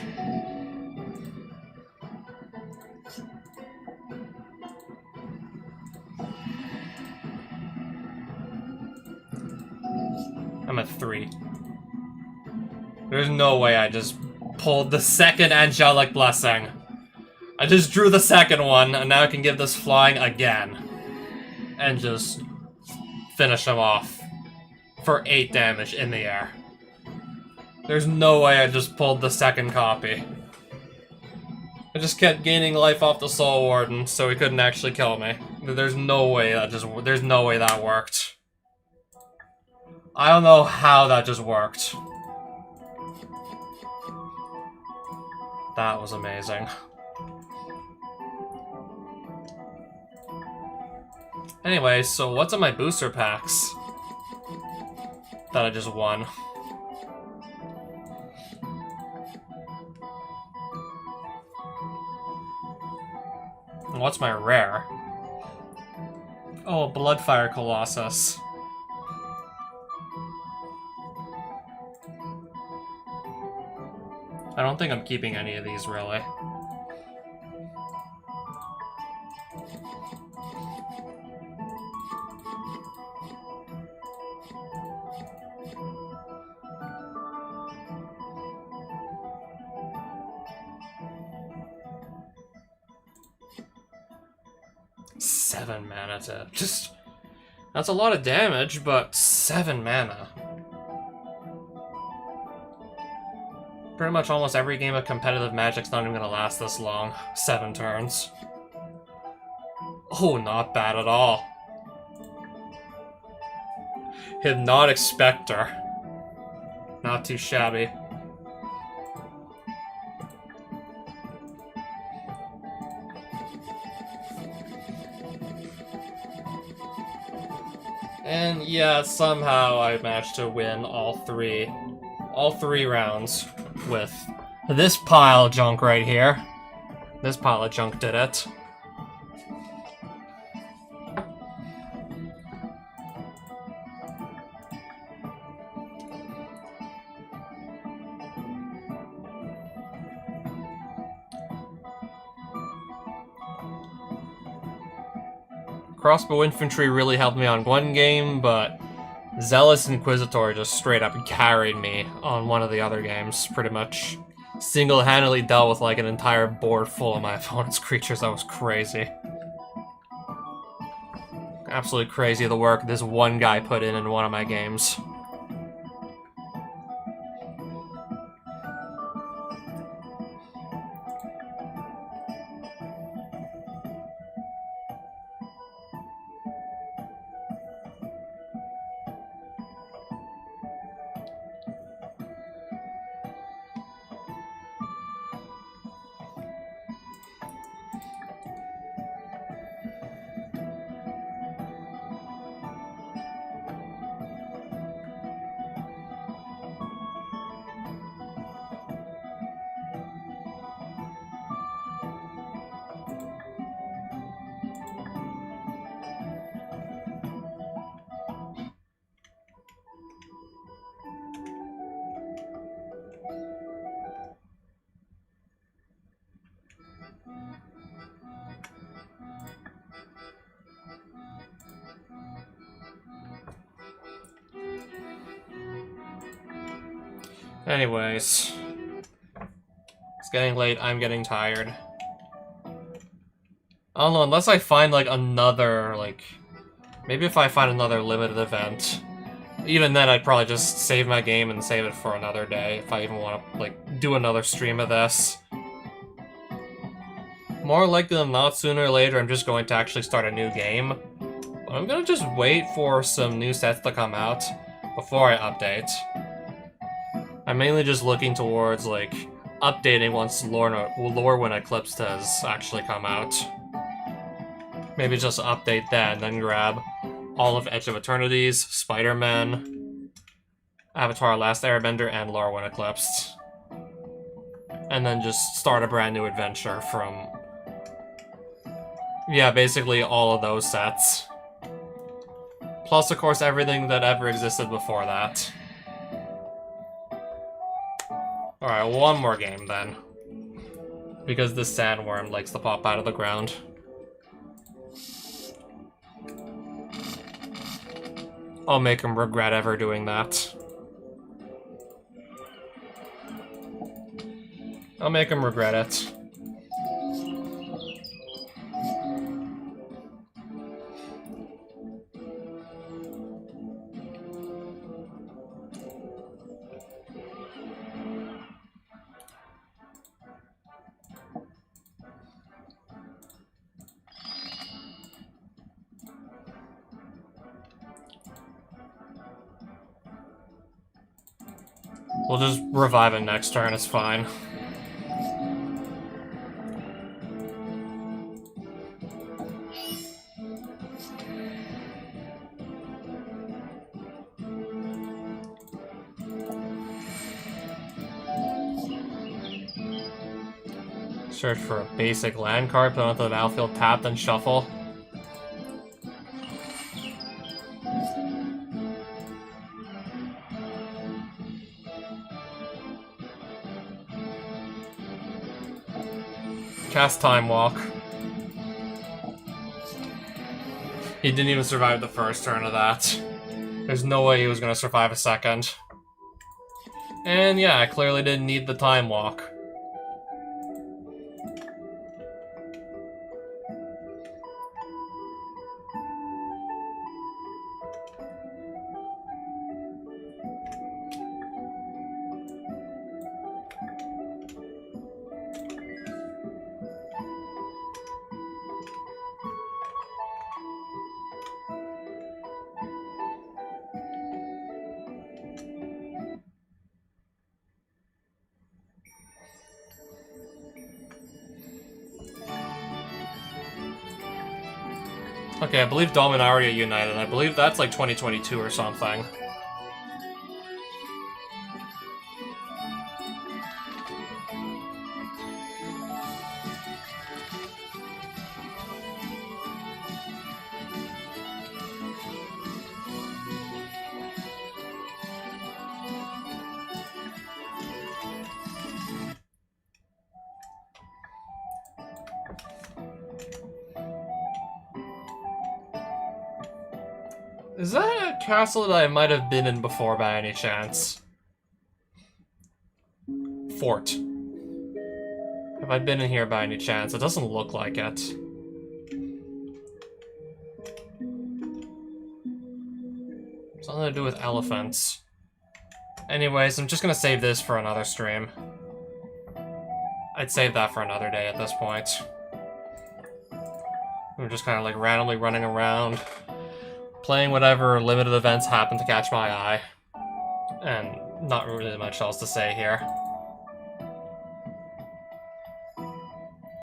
I'm at 3. There's no way I just pulled the second Angelic Blessing. I just drew the second one, and now I can give this flying again. And just finish him off for 8 damage in the air. There's no way I just pulled the second copy. I just kept gaining life off the Soul Warden, so he couldn't actually kill me. There's no way that worked. I don't know how that just worked. That was amazing. Anyway, so what's in my booster packs that I just won? What's my rare? Oh, Bloodfire Colossus. I don't think I'm keeping any of these, really. Seven mana to just... That's a lot of damage, but 7 mana. Pretty much almost every game of competitive Magic's not even gonna last this long. 7 turns. Oh, not bad at all. Hypnotic Spectre. Not too shabby. And yeah, somehow I managed to win all three rounds with this pile of junk right here. This pile of junk did it. Crossbow Infantry really helped me on one game, but Zealous Inquisitor just straight up carried me on one of the other games, pretty much. Single-handedly dealt with like an entire board full of my opponent's creatures. That was crazy. Absolutely crazy the work this one guy put in one of my games. Anyways. It's getting late, I'm getting tired. I don't know, unless I find, like, another, like... Maybe if I find another limited event. Even then, I'd probably just save my game and save it for another day, if I even want to, like, do another stream of this. More likely than not, sooner or later, I'm just going to actually start a new game. But I'm gonna just wait for some new sets to come out before I update. I'm mainly just looking towards, like, updating once Lorwyn Eclipsed has actually come out. Maybe just update that and then grab all of Edge of Eternities, Spider-Man, Avatar Last Airbender, and Lorwyn Eclipsed. And then just start a brand new adventure from... yeah, basically all of those sets. Plus, of course, everything that ever existed before that. Alright, one more game then. Because this sandworm likes to pop out of the ground. I'll make him regret ever doing that. I'll make him regret it. We'll just revive it next turn, it's fine. Search for a basic land card, put it onto the battlefield, tap, then shuffle. Cast Time Walk. He didn't even survive the first turn of that. There's no way he was gonna survive a second. And yeah, I clearly didn't need the Time Walk. Okay, I believe Dominaria United. I believe that's like 2022 or something. Is that a castle that I might have been in before by any chance? Fort. Have I been in here by any chance? It doesn't look like it. Something to do with elephants. Anyways, I'm just gonna save this for another stream. I'd save that for another day at this point. We're just kind of like randomly running around, playing whatever limited events happen to catch my eye. And not really much else to say here.